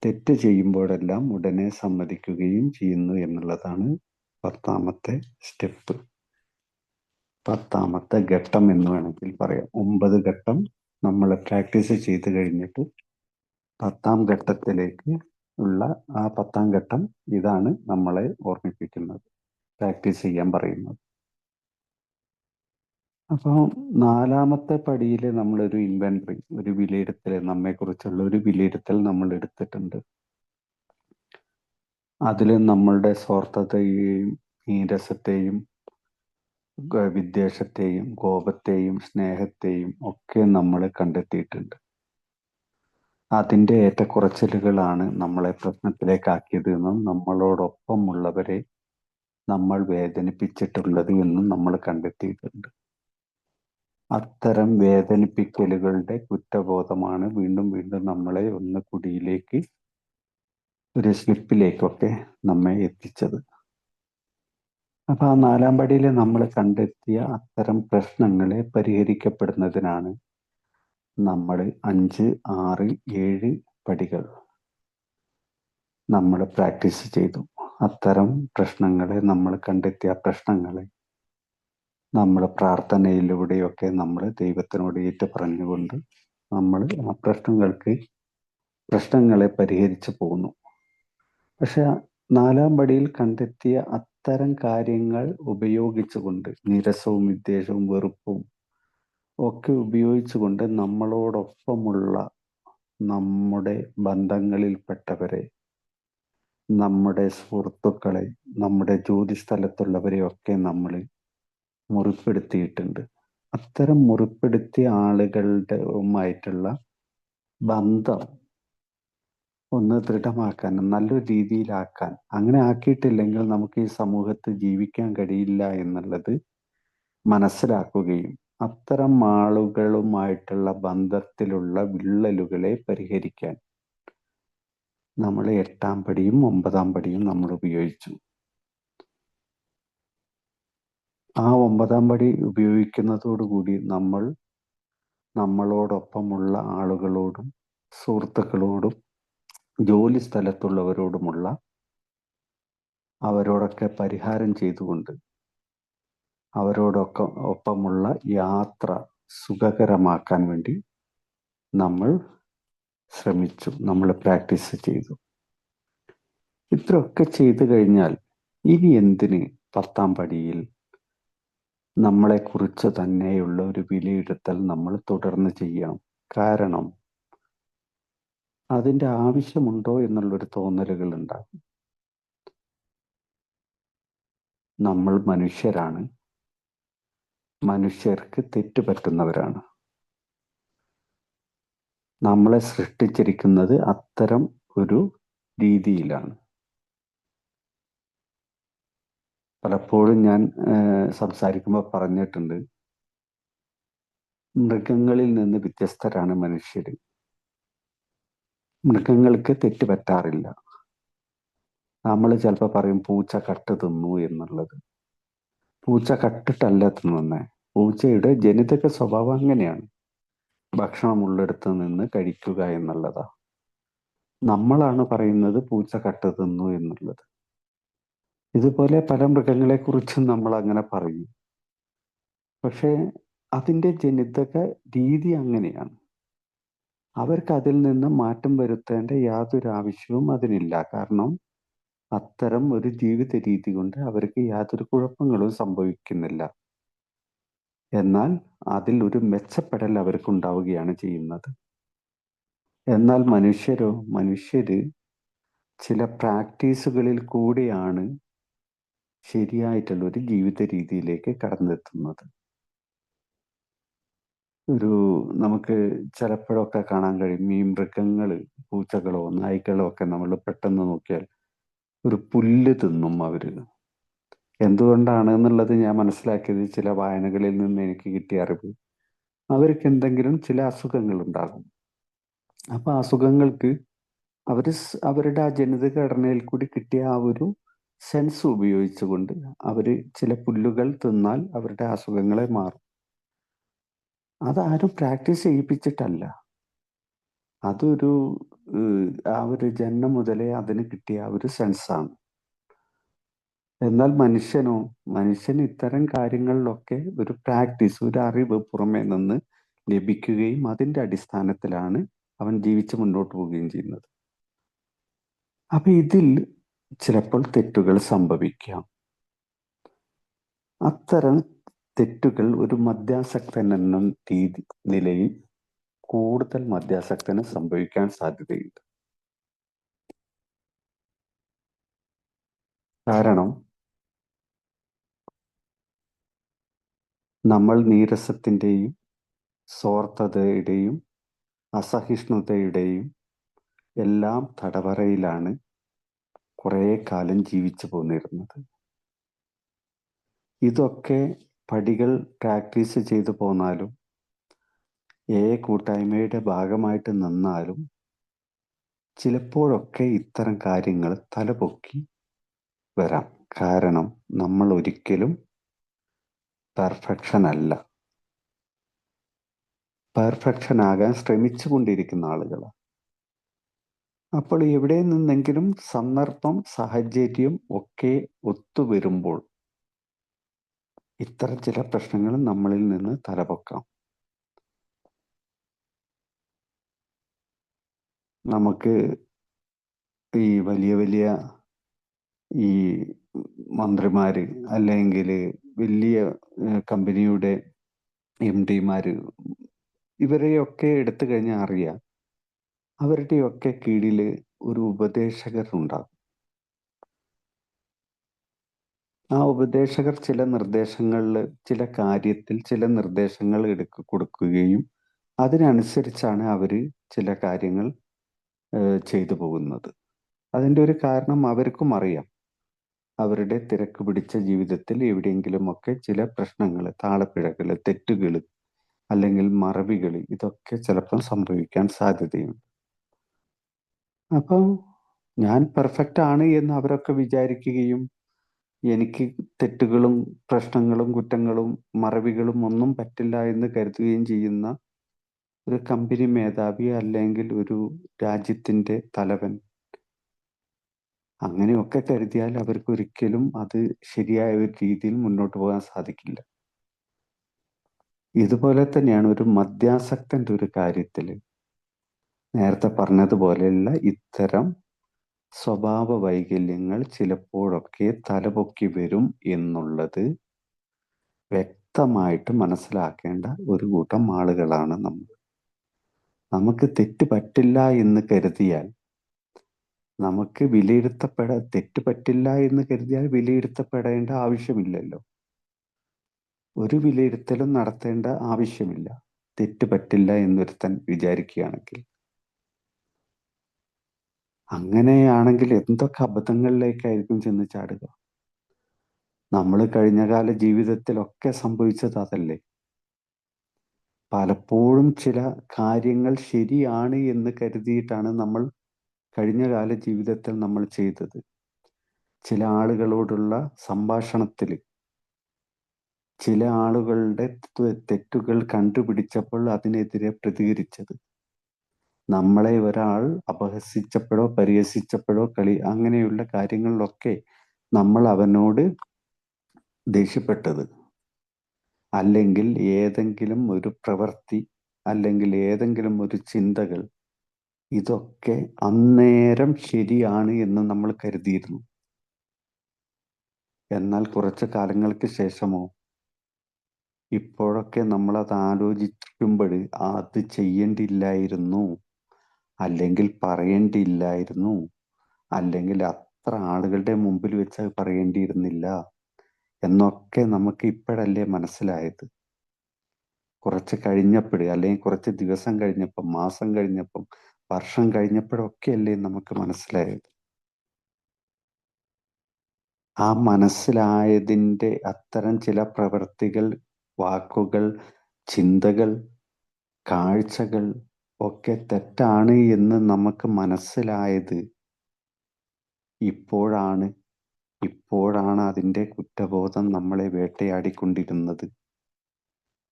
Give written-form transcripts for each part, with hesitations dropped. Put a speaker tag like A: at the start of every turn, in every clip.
A: തെറ്റ് ചെയ്യുമ്പോഴെല്ലാം ഉടനെ സമ്മതിക്കുകയും ചെയ്യുന്നു എന്നുള്ളതാണ് 10ാമത്തെ സ്റ്റെപ്പ്. 10ാമത്തെ ഘട്ടം എന്ന് വേണമെങ്കിൽ പറയാം. 9 ഘട്ടം നമ്മൾ പ്രാക്ടീസ് ചെയ്ത് കഴിഞ്ഞിട്ട് 10ാം ഘട്ടത്തിലേക്ക് ഉള്ള ആ 10ാം ഘട്ടം ഇതാണ് നമ്മളെ ഓർമ്മിപ്പിക്കുന്നത്, പ്രാക്ടീസ് ചെയ്യാൻ പറയുന്നത്. അപ്പോൾ 4ാമത്തെ പടിയിൽ നമ്മളൊരു ഇൻവെന്ററി, ഒരു വിലയിരുത്തൽ, നമ്മെക്കുറിച്ചുള്ള ഒരു വിലയിരുത്തൽ നമ്മൾ എടുത്തിട്ടുണ്ട്. അതിൽ നമ്മളുടെ സ്വാർത്ഥതയെയും നീരസത്തെയും വിദ്വേഷത്തെയും കോപത്തെയും സ്നേഹത്തെയും ഒക്കെ നമ്മൾ കണ്ടെത്തിയിട്ടുണ്ട്. അതിൻ്റെ ഏറ്റക്കുറച്ചിലുകളാണ് നമ്മളെ പ്രശ്നത്തിലേക്കാക്കിയത് എന്നും നമ്മളോടൊപ്പമുള്ളവരെ നമ്മൾ വേദനിപ്പിച്ചിട്ടുള്ളത് എന്നും നമ്മൾ കണ്ടെത്തിയിട്ടുണ്ട്. അത്തരം വേദനിപ്പിക്കലുകളുടെ കുറ്റബോധമാണ് വീണ്ടും വീണ്ടും നമ്മളെ ഒന്ന് കുടിയിലേക്ക്, ഒരു സ്ലിപ്പിലേക്കൊക്കെ നമ്മെ എത്തിച്ചത്. അപ്പൊ ആ 4ാം പടിയിൽ നമ്മൾ കണ്ടെത്തിയ അത്തരം പ്രശ്നങ്ങളെ പരിഹരിക്കപ്പെടുന്നതിനാണ് നമ്മൾ 5, 6, 7 പടികൾ നമ്മൾ പ്രാക്ടീസ് ചെയ്തു. അത്തരം പ്രശ്നങ്ങളെ, നമ്മൾ കണ്ടെത്തിയ പ്രശ്നങ്ങളെ നമ്മൾ പ്രാർത്ഥനയിലൂടെയൊക്കെ നമ്മൾ ദൈവത്തിനോട് ഏറ്റു പറഞ്ഞുകൊണ്ട് നമ്മൾ ആ പ്രശ്നങ്ങളെ പരിഹരിച്ചു പോകുന്നു. പക്ഷെ 4ാം പടിയിൽ കണ്ടെത്തിയ അത്തരം കാര്യങ്ങൾ ഉപയോഗിച്ചുകൊണ്ട്, നിരസവും വിദ്വേഷവും വെറുപ്പും ഒക്കെ ഉപയോഗിച്ചുകൊണ്ട് നമ്മളോടൊപ്പമുള്ള നമ്മുടെ ബന്ധങ്ങളിൽപ്പെട്ടവരെ, നമ്മുടെ സുഹൃത്തുക്കളെ, നമ്മുടെ ജോലി സ്ഥലത്തുള്ളവരെയൊക്കെ നമ്മൾ മുറിപ്പെടുത്തിയിട്ടുണ്ട്. അത്തരം മുറിപ്പെടുത്തിയ ആളുകളുടെയുമായിട്ടുള്ള ബന്ധം ഒന്ന് ദൃഢമാക്കാൻ, നല്ലൊരു രീതിയിലാക്കാൻ, അങ്ങനെ ആക്കിയിട്ടില്ലെങ്കിൽ നമുക്ക് ഈ സമൂഹത്തിൽ ജീവിക്കാൻ കഴിയില്ല എന്നുള്ളത് മനസ്സിലാക്കുകയും അത്തരം ആളുകളുമായിട്ടുള്ള ബന്ധത്തിലുള്ള വിള്ളലുകളെ പരിഹരിക്കാൻ നമ്മൾ 8ാം പടിയും 9ാം പടിയും നമ്മൾ ഉപയോഗിച്ചു. ആ 9ാം പടി ഉപയോഗിക്കുന്നതോടുകൂടി നമ്മൾ നമ്മളോടൊപ്പമുള്ള ആളുകളോടും സുഹൃത്തുക്കളോടും ജോലി സ്ഥലത്തുള്ളവരോടുമുള്ള അവരോടൊക്കെ പരിഹാരം ചെയ്തുകൊണ്ട് അവരോടൊക്കെ ഒപ്പമുള്ള യാത്ര സുഖകരമാക്കാൻ വേണ്ടി നമ്മൾ ശ്രമിച്ചു, നമ്മൾ പ്രാക്ടീസ് ചെയ്തു. ഇത്രയൊക്കെ ചെയ്തു കഴിഞ്ഞാൽ ഇനി എന്തിന് 10ാം പടിയിൽ നമ്മളെക്കുറിച്ച് തന്നെയുള്ള ഒരു വിലയിരുത്തൽ നമ്മൾ തുടർന്ന് ചെയ്യണം? കാരണം അതിൻ്റെ ആവശ്യമുണ്ടോ എന്നുള്ളൊരു തോന്നലുകൾ ഉണ്ടാകും. നമ്മൾ മനുഷ്യരാണ്, മനുഷ്യർക്ക് തെറ്റ് പറ്റുന്നവരാണ്. നമ്മളെ സൃഷ്ടിച്ചിരിക്കുന്നത് അത്തരം ഒരു രീതിയിലാണ്. പലപ്പോഴും ഞാൻ സംസാരിക്കുമ്പോൾ പറഞ്ഞിട്ടുണ്ട്, മൃഗങ്ങളിൽ നിന്ന് വ്യത്യസ്തരാണ് മനുഷ്യർ. മൃഗങ്ങൾക്ക് തെറ്റ് പറ്റാറില്ല. നമ്മൾ ചിലപ്പോൾ പറയും പൂച്ച കട്ട് തിന്നു എന്നുള്ളത്. പൂച്ച കട്ടിട്ടല്ല തിന്നുന്നത്. പൂച്ചയുടെ ജനിതക സ്വഭാവം അങ്ങനെയാണ്, ഭക്ഷണം ഉള്ളിടത്ത് നിന്ന് കഴിക്കുക എന്നുള്ളതാ. നമ്മളാണ് പറയുന്നത് പൂച്ച കട്ട് തിന്നു എന്നുള്ളത്. ഇതുപോലെ പല മൃഗങ്ങളെ കുറിച്ചും നമ്മൾ അങ്ങനെ പറയും. പക്ഷെ അതിൻ്റെ ജനിതക രീതി അങ്ങനെയാണ്. അവർക്ക് അതിൽ നിന്ന് മാറ്റം വരുത്തേണ്ട യാതൊരു ആവശ്യവും അതിനില്ല. കാരണം അത്തരം ഒരു ജീവിത രീതി കൊണ്ട് അവർക്ക് യാതൊരു കുഴപ്പങ്ങളും സംഭവിക്കുന്നില്ല. എന്നാൽ അതിൽ ഒരു മെച്ചപ്പെടൽ അവർക്കുണ്ടാവുകയാണ് ചെയ്യുന്നത്. എന്നാൽ മനുഷ്യര് ചില പ്രാക്ടീസുകളിൽ കൂടിയാണ് ശരിയായിട്ടുള്ള ഒരു ജീവിത രീതിയിലേക്ക് കടന്നെത്തുന്നത്. നമുക്ക് ചിലപ്പോഴൊക്കെ കാണാൻ കഴിയും, ഈ മൃഗങ്ങൾ, പൂച്ചകളോ നായ്ക്കളോ ഒക്കെ നമ്മൾ പെട്ടെന്ന് നോക്കിയാൽ ഒരു പുല്ല് തിന്നും അവര്. എന്തുകൊണ്ടാണ് എന്നുള്ളത് ഞാൻ മനസ്സിലാക്കിയത് ചില വായനകളിൽ നിന്ന് എനിക്ക് കിട്ടിയ അറിവ്, അവർക്ക് എന്തെങ്കിലും ചില അസുഖങ്ങൾ ഉണ്ടാകും. അപ്പൊ അസുഖങ്ങൾക്ക് അവരുടെ ആ ജനിതക ഘടനയിൽ കൂടി കിട്ടിയ ആ ഒരു സെൻസ് ഉപയോഗിച്ചുകൊണ്ട് അവര് ചില പുല്ലുകൾ തിന്നാൽ അവരുടെ അസുഖങ്ങളെ മാറും. അതാരും പ്രാക്ടീസ് ചെയ്യിപ്പിച്ചിട്ടല്ല. അതൊരു ആ ഒരു ജന്മം മുതലേ അതിന് കിട്ടിയ ആ ഒരു സെൻസാണ്. എന്നാൽ മനുഷ്യന് ഇത്തരം കാര്യങ്ങളിലൊക്കെ ഒരു പ്രാക്ടീസ്, ഒരു അറിവ് പുറമേ നിന്ന് ലഭിക്കുകയും അതിന്റെ അടിസ്ഥാനത്തിലാണ് അവൻ ജീവിച്ച് മുന്നോട്ട് പോവുകയും ചെയ്യുന്നത്. അപ്പൊ ഇതിൽ ചിലപ്പോൾ തെറ്റുകൾ സംഭവിക്കാം. അത്തരം തെറ്റുകൾ ഒരു മദ്യാസക്തൻ എന്ന നിലയിൽ കൂടുതൽ മദ്യാസക്തന് സംഭവിക്കാൻ സാധ്യതയുണ്ട്. കാരണം നമ്മൾ നീരസത്തിൻ്റെയും സ്വാർത്ഥതയുടെയും അസഹിഷ്ണുതയുടെയും എല്ലാം തടവറയിലാണ് കുറേ കാലം ജീവിച്ചു പോന്നിരുന്നത്. ഇതൊക്കെ പടികൾ പ്രാക്ടീസ് ചെയ്തു പോന്നാലും കൂട്ടായ്മയുടെ ഭാഗമായിട്ട് നിന്നാലും ചിലപ്പോഴൊക്കെ ഇത്തരം കാര്യങ്ങൾ തലപൊക്കി വരാം. കാരണം നമ്മൾ ഒരിക്കലും പെർഫെക്ഷൻ അല്ല. പെർഫെക്ഷൻ ആകാൻ ശ്രമിച്ചു കൊണ്ടിരിക്കുന്ന ആളുകളാണ്. അപ്പോൾ എവിടെ നിന്നെങ്കിലും സന്ദർഭം, സാഹചര്യം ഒക്കെ ഒത്തുവരുമ്പോൾ ഇത്തരം ചില പ്രശ്നങ്ങൾ നമ്മളിൽ നിന്ന് തലപൊക്കാം. നമുക്ക് ഈ വലിയ വലിയ ഈ മന്ത്രിമാര് അല്ലെങ്കിൽ വലിയ കമ്പനിയുടെ MD-മാര് ഇവരെയൊക്കെ എടുത്തു കഴിഞ്ഞാൽ അറിയാം, അവരുടെയൊക്കെ കീഴിൽ ഒരു ഉപദേശകർ ഉണ്ടാകും. ആ ഉപദേശകർ ചില നിർദ്ദേശങ്ങളിൽ, ചില കാര്യത്തിൽ ചില നിർദ്ദേശങ്ങൾ കൊടുക്കുകയും അതിനനുസരിച്ചാണ് അവർ ചില കാര്യങ്ങൾ ചെയ്തു പോകുന്നത്. അതിൻ്റെ ഒരു കാരണം അവർക്കും അറിയാം, അവരുടെ തിരക്ക് പിടിച്ച ജീവിതത്തിൽ എവിടെയെങ്കിലുമൊക്കെ ചില പ്രശ്നങ്ങൾ, താളപ്പിഴകൾ, തെറ്റുകൾ അല്ലെങ്കിൽ മറവികൾ ഇതൊക്കെ ചിലപ്പം സംഭവിക്കാൻ സാധ്യതയുണ്ട്. അപ്പം ഞാൻ പെർഫെക്റ്റ് ആണ് എന്ന് അവരൊക്കെ വിചാരിക്കുകയും എനിക്ക് തെറ്റുകളും പ്രശ്നങ്ങളും കുറ്റങ്ങളും മറവികളും ഒന്നും പറ്റില്ല എന്ന് കരുതുകയും ചെയ്യുന്ന ഒരു കമ്പനി മേധാവി അല്ലെങ്കിൽ ഒരു രാജ്യത്തിൻ്റെ തലവൻ അങ്ങനെയൊക്കെ കരുതിയാൽ അവർക്ക് ഒരിക്കലും അത് ശരിയായ ഒരു രീതിയിൽ മുന്നോട്ട് പോകാൻ സാധിക്കില്ല. ഇതുപോലെ തന്നെയാണ് ഒരു മദ്യാസക്തന്റെ ഒരു കാര്യത്തിൽ നേരത്തെ പറഞ്ഞതുപോലെയുള്ള ഇത്തരം സ്വഭാവ വൈകല്യങ്ങൾ ചിലപ്പോഴൊക്കെ തലപൊക്കി വരും എന്നുള്ളത് വ്യക്തമായിട്ട് മനസ്സിലാക്കേണ്ട ഒരു കൂട്ടം ആളുകളാണ് നമ്മൾ. നമുക്ക് തെറ്റ് പറ്റില്ല എന്ന് കരുതിയാൽ നമുക്ക് തെറ്റ് പറ്റില്ല എന്ന് കരുതിയാൽ വിലയിരുത്തപ്പെടേണ്ട ആവശ്യമില്ലല്ലോ. ഒരു വിലയിരുത്തലും നടത്തേണ്ട ആവശ്യമില്ല തെറ്റ് പറ്റില്ല എന്നൊരുത്തൻ വിചാരിക്കുകയാണെങ്കിൽ. അങ്ങനെയാണെങ്കിൽ എന്തൊക്കെ അബദ്ധങ്ങളിലേക്കായിരിക്കും ചെന്ന് ചാടുക. നമ്മൾ കഴിഞ്ഞകാല ജീവിതത്തിലൊക്കെ സംഭവിച്ചത് അതല്ലേ. പലപ്പോഴും ചില കാര്യങ്ങൾ ശരിയാണ് എന്ന് കരുതിയിട്ടാണ് നമ്മൾ കഴിഞ്ഞകാല ജീവിതത്തിൽ നമ്മൾ ചെയ്തത്. ചില ആളുകളോടുള്ള സംഭാഷണത്തിൽ ചില ആളുകളുടെ തെറ്റുകൾ കണ്ടുപിടിച്ചപ്പോൾ അതിനെതിരെ പ്രതികരിച്ചത്, നമ്മളെ ഒരാൾ അപഹസിച്ചപ്പോഴോ പരിഹസിച്ചപ്പോഴോ അങ്ങനെയുള്ള കാര്യങ്ങളിലൊക്കെ നമ്മൾ അവനോട് ദേഷ്യപ്പെട്ടത്, അല്ലെങ്കിൽ ഏതെങ്കിലും ഒരു പ്രവൃത്തി അല്ലെങ്കിൽ ഏതെങ്കിലും ഒരു ചിന്തകൾ ഇതൊക്കെ അന്നേരം ശരിയാണ് എന്ന് നമ്മൾ കരുതിയിരുന്നു. എന്നാൽ കുറച്ച് കാലങ്ങൾക്ക് ശേഷമോ ഇപ്പോഴൊക്കെ നമ്മളത് ആലോചിക്കുമ്പോൾ അത് ചെയ്യേണ്ടിയില്ലായിരുന്നു, അല്ലെങ്കിൽ പറയേണ്ടിയില്ലായിരുന്നു, അല്ലെങ്കിൽ അത്ര ആളുകളുടെ മുമ്പിൽ വെച്ച് അത് പറയേണ്ടിയിരുന്നില്ല എന്നൊക്കെ നമുക്ക് ഇപ്പോഴല്ലേ മനസ്സിലായത്. കുറച്ച് കഴിഞ്ഞപ്പോൾ അല്ലെങ്കിൽ കുറച്ച് ദിവസം കഴിഞ്ഞപ്പം, മാസം കഴിഞ്ഞപ്പം, വർഷം കഴിഞ്ഞപ്പോഴൊക്കെ അല്ലേ നമുക്ക് മനസ്സിലായത്. ആ മനസ്സിലായതിൻ്റെ അത്തരം ചില പ്രവൃത്തികൾ, വാക്കുകൾ, ചിന്തകൾ, കാഴ്ചകൾ ഒക്കെ തെറ്റാണ് എന്ന് നമുക്ക് മനസ്സിലായത് ഇപ്പോഴാണ് അതിൻ്റെ കുറ്റബോധം നമ്മളെ വേട്ടയാടിക്കൊണ്ടിരുന്നത്.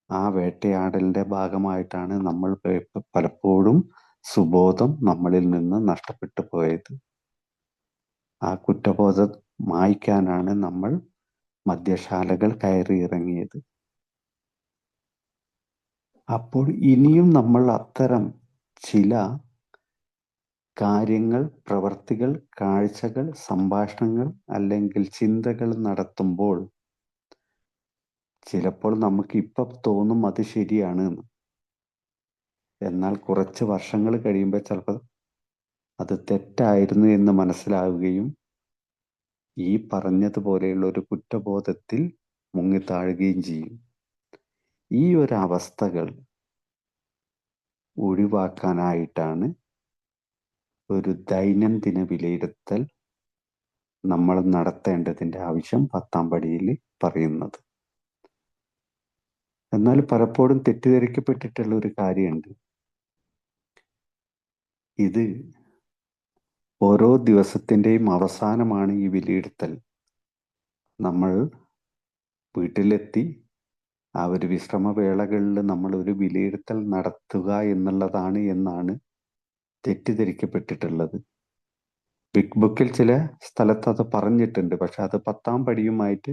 A: ആ വേട്ടയാടലിന്റെ ഭാഗമായിട്ടാണ് നമ്മൾ പലപ്പോഴും സുബോധം നമ്മളിൽ നിന്ന് നഷ്ടപ്പെട്ടു പോയത്. ആ കുറ്റബോധം മായ്ക്കാനാണ് നമ്മൾ മദ്യശാലകൾ കയറിയിറങ്ങിയത്. അപ്പോൾ ഇനിയും നമ്മൾ അത്തരം ചില കാര്യങ്ങൾ, പ്രവർത്തികൾ, കാഴ്ചകൾ, സംഭാഷണങ്ങൾ അല്ലെങ്കിൽ ചിന്തകൾ നടത്തുമ്പോൾ ചിലപ്പോൾ നമുക്ക് ഇപ്പം തോന്നും അത് ശരിയാണ് എന്ന്. എന്നാൽ കുറച്ച് വർഷങ്ങൾ കഴിയുമ്പോൾ ചിലപ്പോൾ അത് തെറ്റായിരുന്നു എന്ന് മനസ്സിലാവുകയും ഈ പറഞ്ഞതുപോലെയുള്ള ഒരു കുറ്റബോധത്തിൽ മുങ്ങിത്താഴുകയും ചെയ്യും. ഈ ഒരു അവസ്ഥകൾ ഒഴിവാക്കാനായിട്ടാണ് ഒരു ദൈനംദിന വിലയിരുത്തൽ നമ്മൾ നടത്തേണ്ടതിൻ്റെ ആവശ്യം 10-ാം പടിയിൽ പറയുന്നത്. എന്നാൽ പലപ്പോഴും തെറ്റിദ്ധരിക്കപ്പെട്ടിട്ടുള്ള ഒരു കാര്യമുണ്ട്. ഇത് ഓരോ ദിവസത്തിൻ്റെയും അവസാനമാണ് ഈ വിലയിരുത്തൽ. നമ്മൾ വീട്ടിലെത്തി ആ ഒരു വിശ്രമവേളകളിൽ നമ്മൾ ഒരു വിലയിരുത്തൽ നടത്തുക എന്നുള്ളതാണ് എന്നാണ് തെറ്റിദ്ധരിക്കപ്പെട്ടിട്ടുള്ളത്. ബിഗ് ബുക്കിൽ ചില സ്ഥലത്ത് അത് പറഞ്ഞിട്ടുണ്ട്, പക്ഷെ അത് 10-ാം പടിയുമായിട്ട്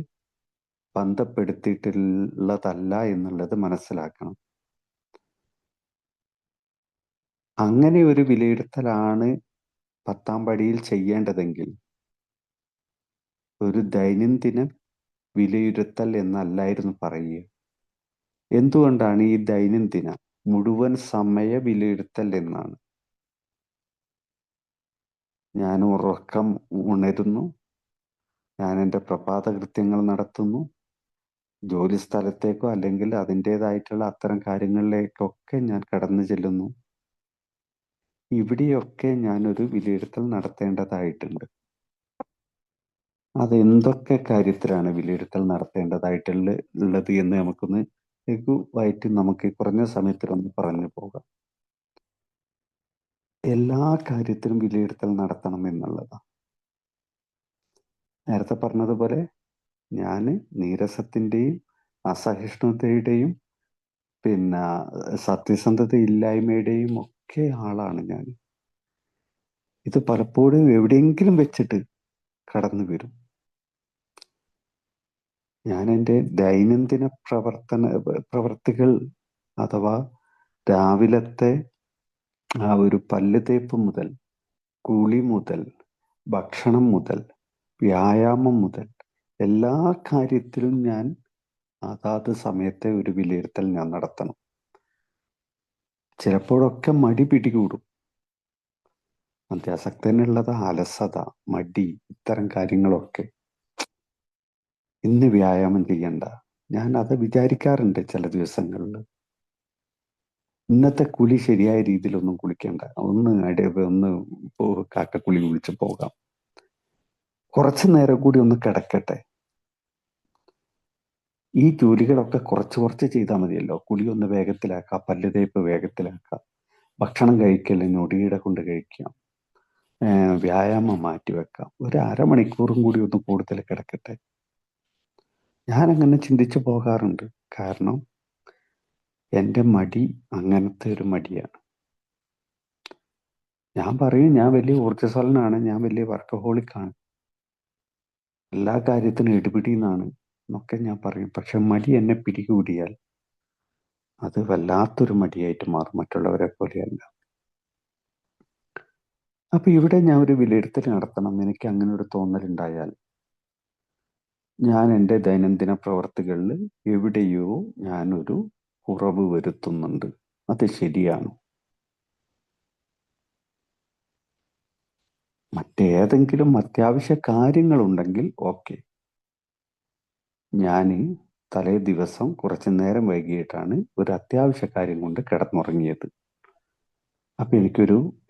A: ബന്ധപ്പെടുത്തിയിട്ടുള്ളതല്ല എന്നുള്ളത് മനസ്സിലാക്കണം. അങ്ങനെ ഒരു വിലയിരുത്തലാണ് 10-ാം പടിയിൽ ചെയ്യേണ്ടതെങ്കിൽ ഒരു ദൈനംദിന വിലയിരുത്തൽ എന്നല്ലായിരുന്നു പറയുക. എന്തുകൊണ്ടാണ് ഈ ദൈനംദിന മുഴുവൻ സമയ വിലയിരുത്തൽ എന്നാണ്? ഞാൻ ഉറക്കം ഉണരുന്നു, ഞാൻ എൻ്റെ പ്രഭാത കൃത്യങ്ങൾ നടത്തുന്നു, ജോലി സ്ഥലത്തേക്കോ അല്ലെങ്കിൽ അതിൻ്റെതായിട്ടുള്ള അത്തരം കാര്യങ്ങളിലേക്കൊക്കെ ഞാൻ കടന്നു ചെല്ലുന്നു. ഇവിടെയൊക്കെ ഞാനൊരു വിലയിരുത്തൽ നടത്തേണ്ടതായിട്ടുണ്ട്. അത് എന്തൊക്കെ കാര്യത്തിലാണ് വിലയിരുത്തൽ നടത്തേണ്ടതായിട്ടുള്ളത് എന്ന് നമുക്കൊന്ന് ലഘുവായിട്ട് നമുക്ക് കുറഞ്ഞ സമയത്തിലൊന്ന് പറഞ്ഞു പോകാം. എല്ലാ കാര്യത്തിലും വിലയിരുത്തൽ നടത്തണം എന്നുള്ളതാണ്. നേരത്തെ പറഞ്ഞതുപോലെ ഞാൻ നീരസത്തിൻ്റെയും അസഹിഷ്ണുതയുടെയും പിന്നെ സത്യസന്ധത ഇല്ലായ്മയുടെയും ഒക്കെ ആളാണ് ഞാൻ. ഇത് പലപ്പോഴും എവിടെയെങ്കിലും വെച്ചിട്ട് കടന്നു വരും. ഞാൻ എൻ്റെ ദൈനംദിന പ്രവർത്തികൾ അഥവാ രാവിലത്തെ ആ ഒരു പല്ല് തേപ്പ് മുതൽ, കുളി മുതൽ, ഭക്ഷണം മുതൽ, വ്യായാമം മുതൽ എല്ലാ കാര്യത്തിലും ഞാൻ അതാത് സമയത്തെ ഒരു വിലയിരുത്തൽ ഞാൻ നടത്തണം. ചിലപ്പോഴൊക്കെ മടി പിടികൂടും. അത്യാസക്തനുള്ളത് അലസത, മടി, ഇത്തരം കാര്യങ്ങളൊക്കെ. ഇന്ന് വ്യായാമം ചെയ്യണ്ട, ഞാൻ അത് വിചാരിക്കാറുണ്ട് ചില ദിവസങ്ങളിൽ. ഇന്നത്തെ കുളി ശരിയായ രീതിയിലൊന്നും കുളിക്കണ്ട, ഒന്ന് കാക്കക്കുളി കുളിച്ച് പോകാം, കുറച്ചു നേരം കൂടി ഒന്ന് കിടക്കട്ടെ. ഈ ജോലികളൊക്കെ കുറച്ച് ചെയ്താൽ മതിയല്ലോ. കുളി ഒന്ന് വേഗത്തിലാക്കാം, പല്ല് തേപ്പ് വേഗത്തിലാക്കാം, ഭക്ഷണം കഴിക്കൽ ഞൊടിയിടെ കൊണ്ട് കഴിക്കാം, വ്യായാമം മാറ്റിവെക്കാം, ഒരു അരമണിക്കൂറും കൂടി ഒന്ന് കൂടുതൽ കിടക്കട്ടെ. ഞാനങ്ങനെ ചിന്തിച്ചു പോകാറുണ്ട്. കാരണം എൻ്റെ മടി അങ്ങനത്തെ ഒരു മടിയാണ്. ഞാൻ പറയും ഞാൻ വലിയ ഊർജ്ജസ്വലനാണ്, ഞാൻ വലിയ വർക്കഹോളിക്കാണ്, എല്ലാ കാര്യത്തിനും എടുപിടിയെന്നാണ് എന്നൊക്കെ ഞാൻ പറയും. പക്ഷെ മടി എന്നെ പിടികൂടിയാൽ അത് വല്ലാത്തൊരു മടിയായിട്ട് മാറും, മറ്റുള്ളവരെ പോലെയല്ല. അപ്പൊ ഇവിടെ ഞാൻ ഒരു വിലയിരുത്തൽ നടത്തണം. എനിക്ക് അങ്ങനെ ഒരു തോന്നലുണ്ടായാൽ ഞാൻ എൻ്റെ ദൈനംദിന പ്രവർത്തികളിൽ എവിടെയോ ഞാനൊരു കുറവ് വരുത്തുന്നുണ്ട്, അത് ശരിയാണ്. മറ്റേതെങ്കിലും അത്യാവശ്യ കാര്യങ്ങളുണ്ടെങ്കിൽ ഓക്കെ. ഞാൻ തലേ ദിവസം കുറച്ച് നേരം വൈകിയിട്ടാണ് ഒരു അത്യാവശ്യ കാര്യം കൊണ്ട് കിടന്നുറങ്ങിയത്. അപ്പം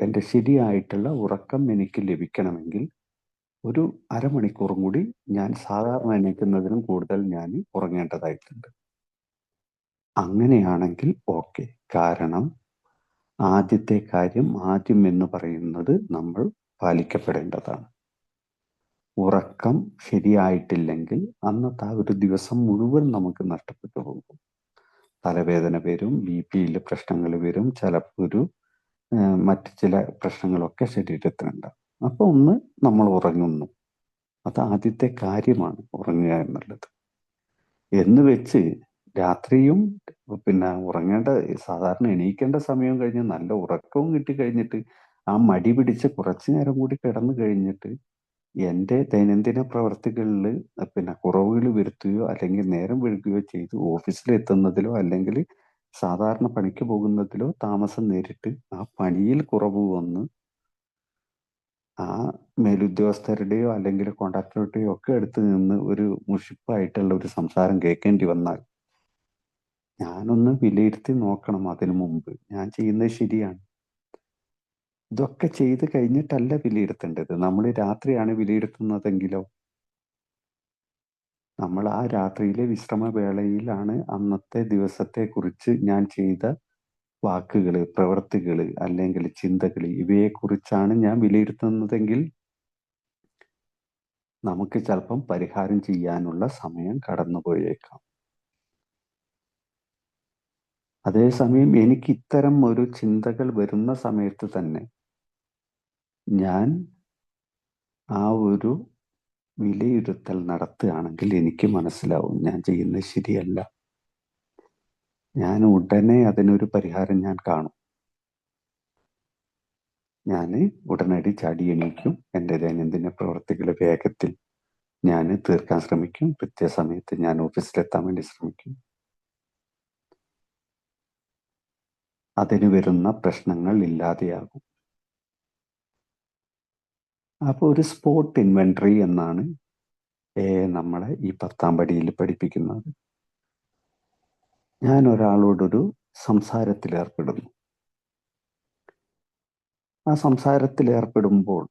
A: എൻ്റെ ശരിയായിട്ടുള്ള ഉറക്കം എനിക്ക് ലഭിക്കണമെങ്കിൽ ഒരു അരമണിക്കൂറും കൂടി ഞാൻ സാധാരണ എണീക്കുന്നതിനും കൂടുതൽ ഞാൻ ഉറങ്ങേണ്ടതായിട്ടുണ്ട്. അങ്ങനെയാണെങ്കിൽ ഓക്കെ. കാരണം ആദ്യത്തെ കാര്യം ആദ്യം എന്ന് പറയുന്നത് നമ്മൾ പാലിക്കപ്പെടേണ്ടതാണ്. ഉറക്കം ശരിയായിട്ടില്ലെങ്കിൽ അന്നത്തെ ആ ഒരു ദിവസം മുഴുവൻ നമുക്ക് നഷ്ടപ്പെട്ടു പോകും. തലവേദന വരും, ബി പിയിൽ പ്രശ്നങ്ങൾ വരും, ചിലപ്പോൾ ഒരു മറ്റ് ചില പ്രശ്നങ്ങളൊക്കെ ശരീരത്തിനുണ്ടാകും. അപ്പോൾ ഒന്ന് നമ്മൾ ഉറങ്ങുന്നു. അത് ആദ്യത്തെ കാര്യമാണ് ഉറങ്ങുക എന്നുള്ളത്. എന്ന് വെച്ച് രാത്രിയും പിന്നെ ഉറങ്ങേണ്ട സാധാരണ എണീക്കേണ്ട സമയം കഴിഞ്ഞ് നല്ല ഉറക്കവും കിട്ടിക്കഴിഞ്ഞിട്ട് ആ മടി പിടിച്ച് കുറച്ചു നേരം കൂടി കിടന്നു കഴിഞ്ഞിട്ട് എൻ്റെ ദൈനംദിന പ്രവർത്തികളിൽ പിന്നെ കുറവുകൾ വരുത്തുകയോ അല്ലെങ്കിൽ നേരം വൈകുകയോ ചെയ്ത് ഓഫീസിൽ എത്തുന്നതിലോ അല്ലെങ്കിൽ സാധാരണ പണിക്ക് പോകുന്നതിലോ താമസം നേരിട്ട് ആ പണിയിൽ കുറവ് വന്ന് ആ മേലുദ്യോഗസ്ഥരുടെയോ അല്ലെങ്കിൽ കോൺട്രാക്ടറുടെയോ ഒക്കെ അടുത്ത് നിന്ന് ഒരു മുഷിപ്പായിട്ടുള്ള ഒരു സംസാരം കേൾക്കേണ്ടി വന്നാൽ ഞാനൊന്ന് വിലയിരുത്തി നോക്കണം. അതിനു മുമ്പ് ഞാൻ ചെയ്യുന്നത് ശരിയാണ്. ഇതൊക്കെ ചെയ്ത് കഴിഞ്ഞിട്ടല്ല വിലയിരുത്തേണ്ടത്. നമ്മൾ രാത്രിയാണ് വിലയിരുത്തുന്നതെങ്കിലോ നമ്മൾ ആ രാത്രിയിലെ വിശ്രമവേളയിലാണ് അന്നത്തെ ദിവസത്തെക്കുറിച്ച് ഞാൻ ചെയ്ത വാക്കുകൾ, പ്രവൃത്തികൾ അല്ലെങ്കിൽ ചിന്തകൾ ഇവയെക്കുറിച്ചാണ് ഞാൻ വിലയിരുത്തുന്നതെങ്കിൽ നമുക്ക് ചിലപ്പം പരിഹാരം ചെയ്യാനുള്ള സമയം കടന്നുപോയേക്കാം. അതേസമയം എനിക്ക് ഇത്തരം ഒരു ചിന്തകൾ വരുന്ന സമയത്ത് തന്നെ ഞാൻ ആ ഒരു വിലയിരുത്തൽ നടത്തുകയാണെങ്കിൽ എനിക്ക് മനസ്സിലാവും ഞാൻ ചെയ്യുന്നത് ശരിയല്ല. ഞാൻ ഉടനെ അതിനൊരു പരിഹാരം ഞാൻ കാണും. ഞാൻ ഉടനടി ചാടി എണീക്കും. എൻ്റെ ദൈനംദിന പ്രവർത്തികൾ വേഗത്തിൽ ഞാൻ തീർക്കാൻ ശ്രമിക്കും. കൃത്യസമയത്ത് ഞാൻ ഓഫീസിലെത്താൻ വേണ്ടി ശ്രമിക്കും. അതിന് വരുന്ന പ്രശ്നങ്ങൾ ഇല്ലാതെയാകും. അപ്പോൾ ഒരു സ്പോട്ട് ഇൻവെന്ററി എന്നാണ് നമ്മളെ ഈ 10ാം പടിയിൽ പഠിപ്പിക്കുന്നത്. ഞാൻ ഒരാളോടൊരു സംസാരത്തിൽ ഏർപ്പെടുന്നു. ആ സംസാരത്തിൽ ഏർപ്പെടുമ്പോൾ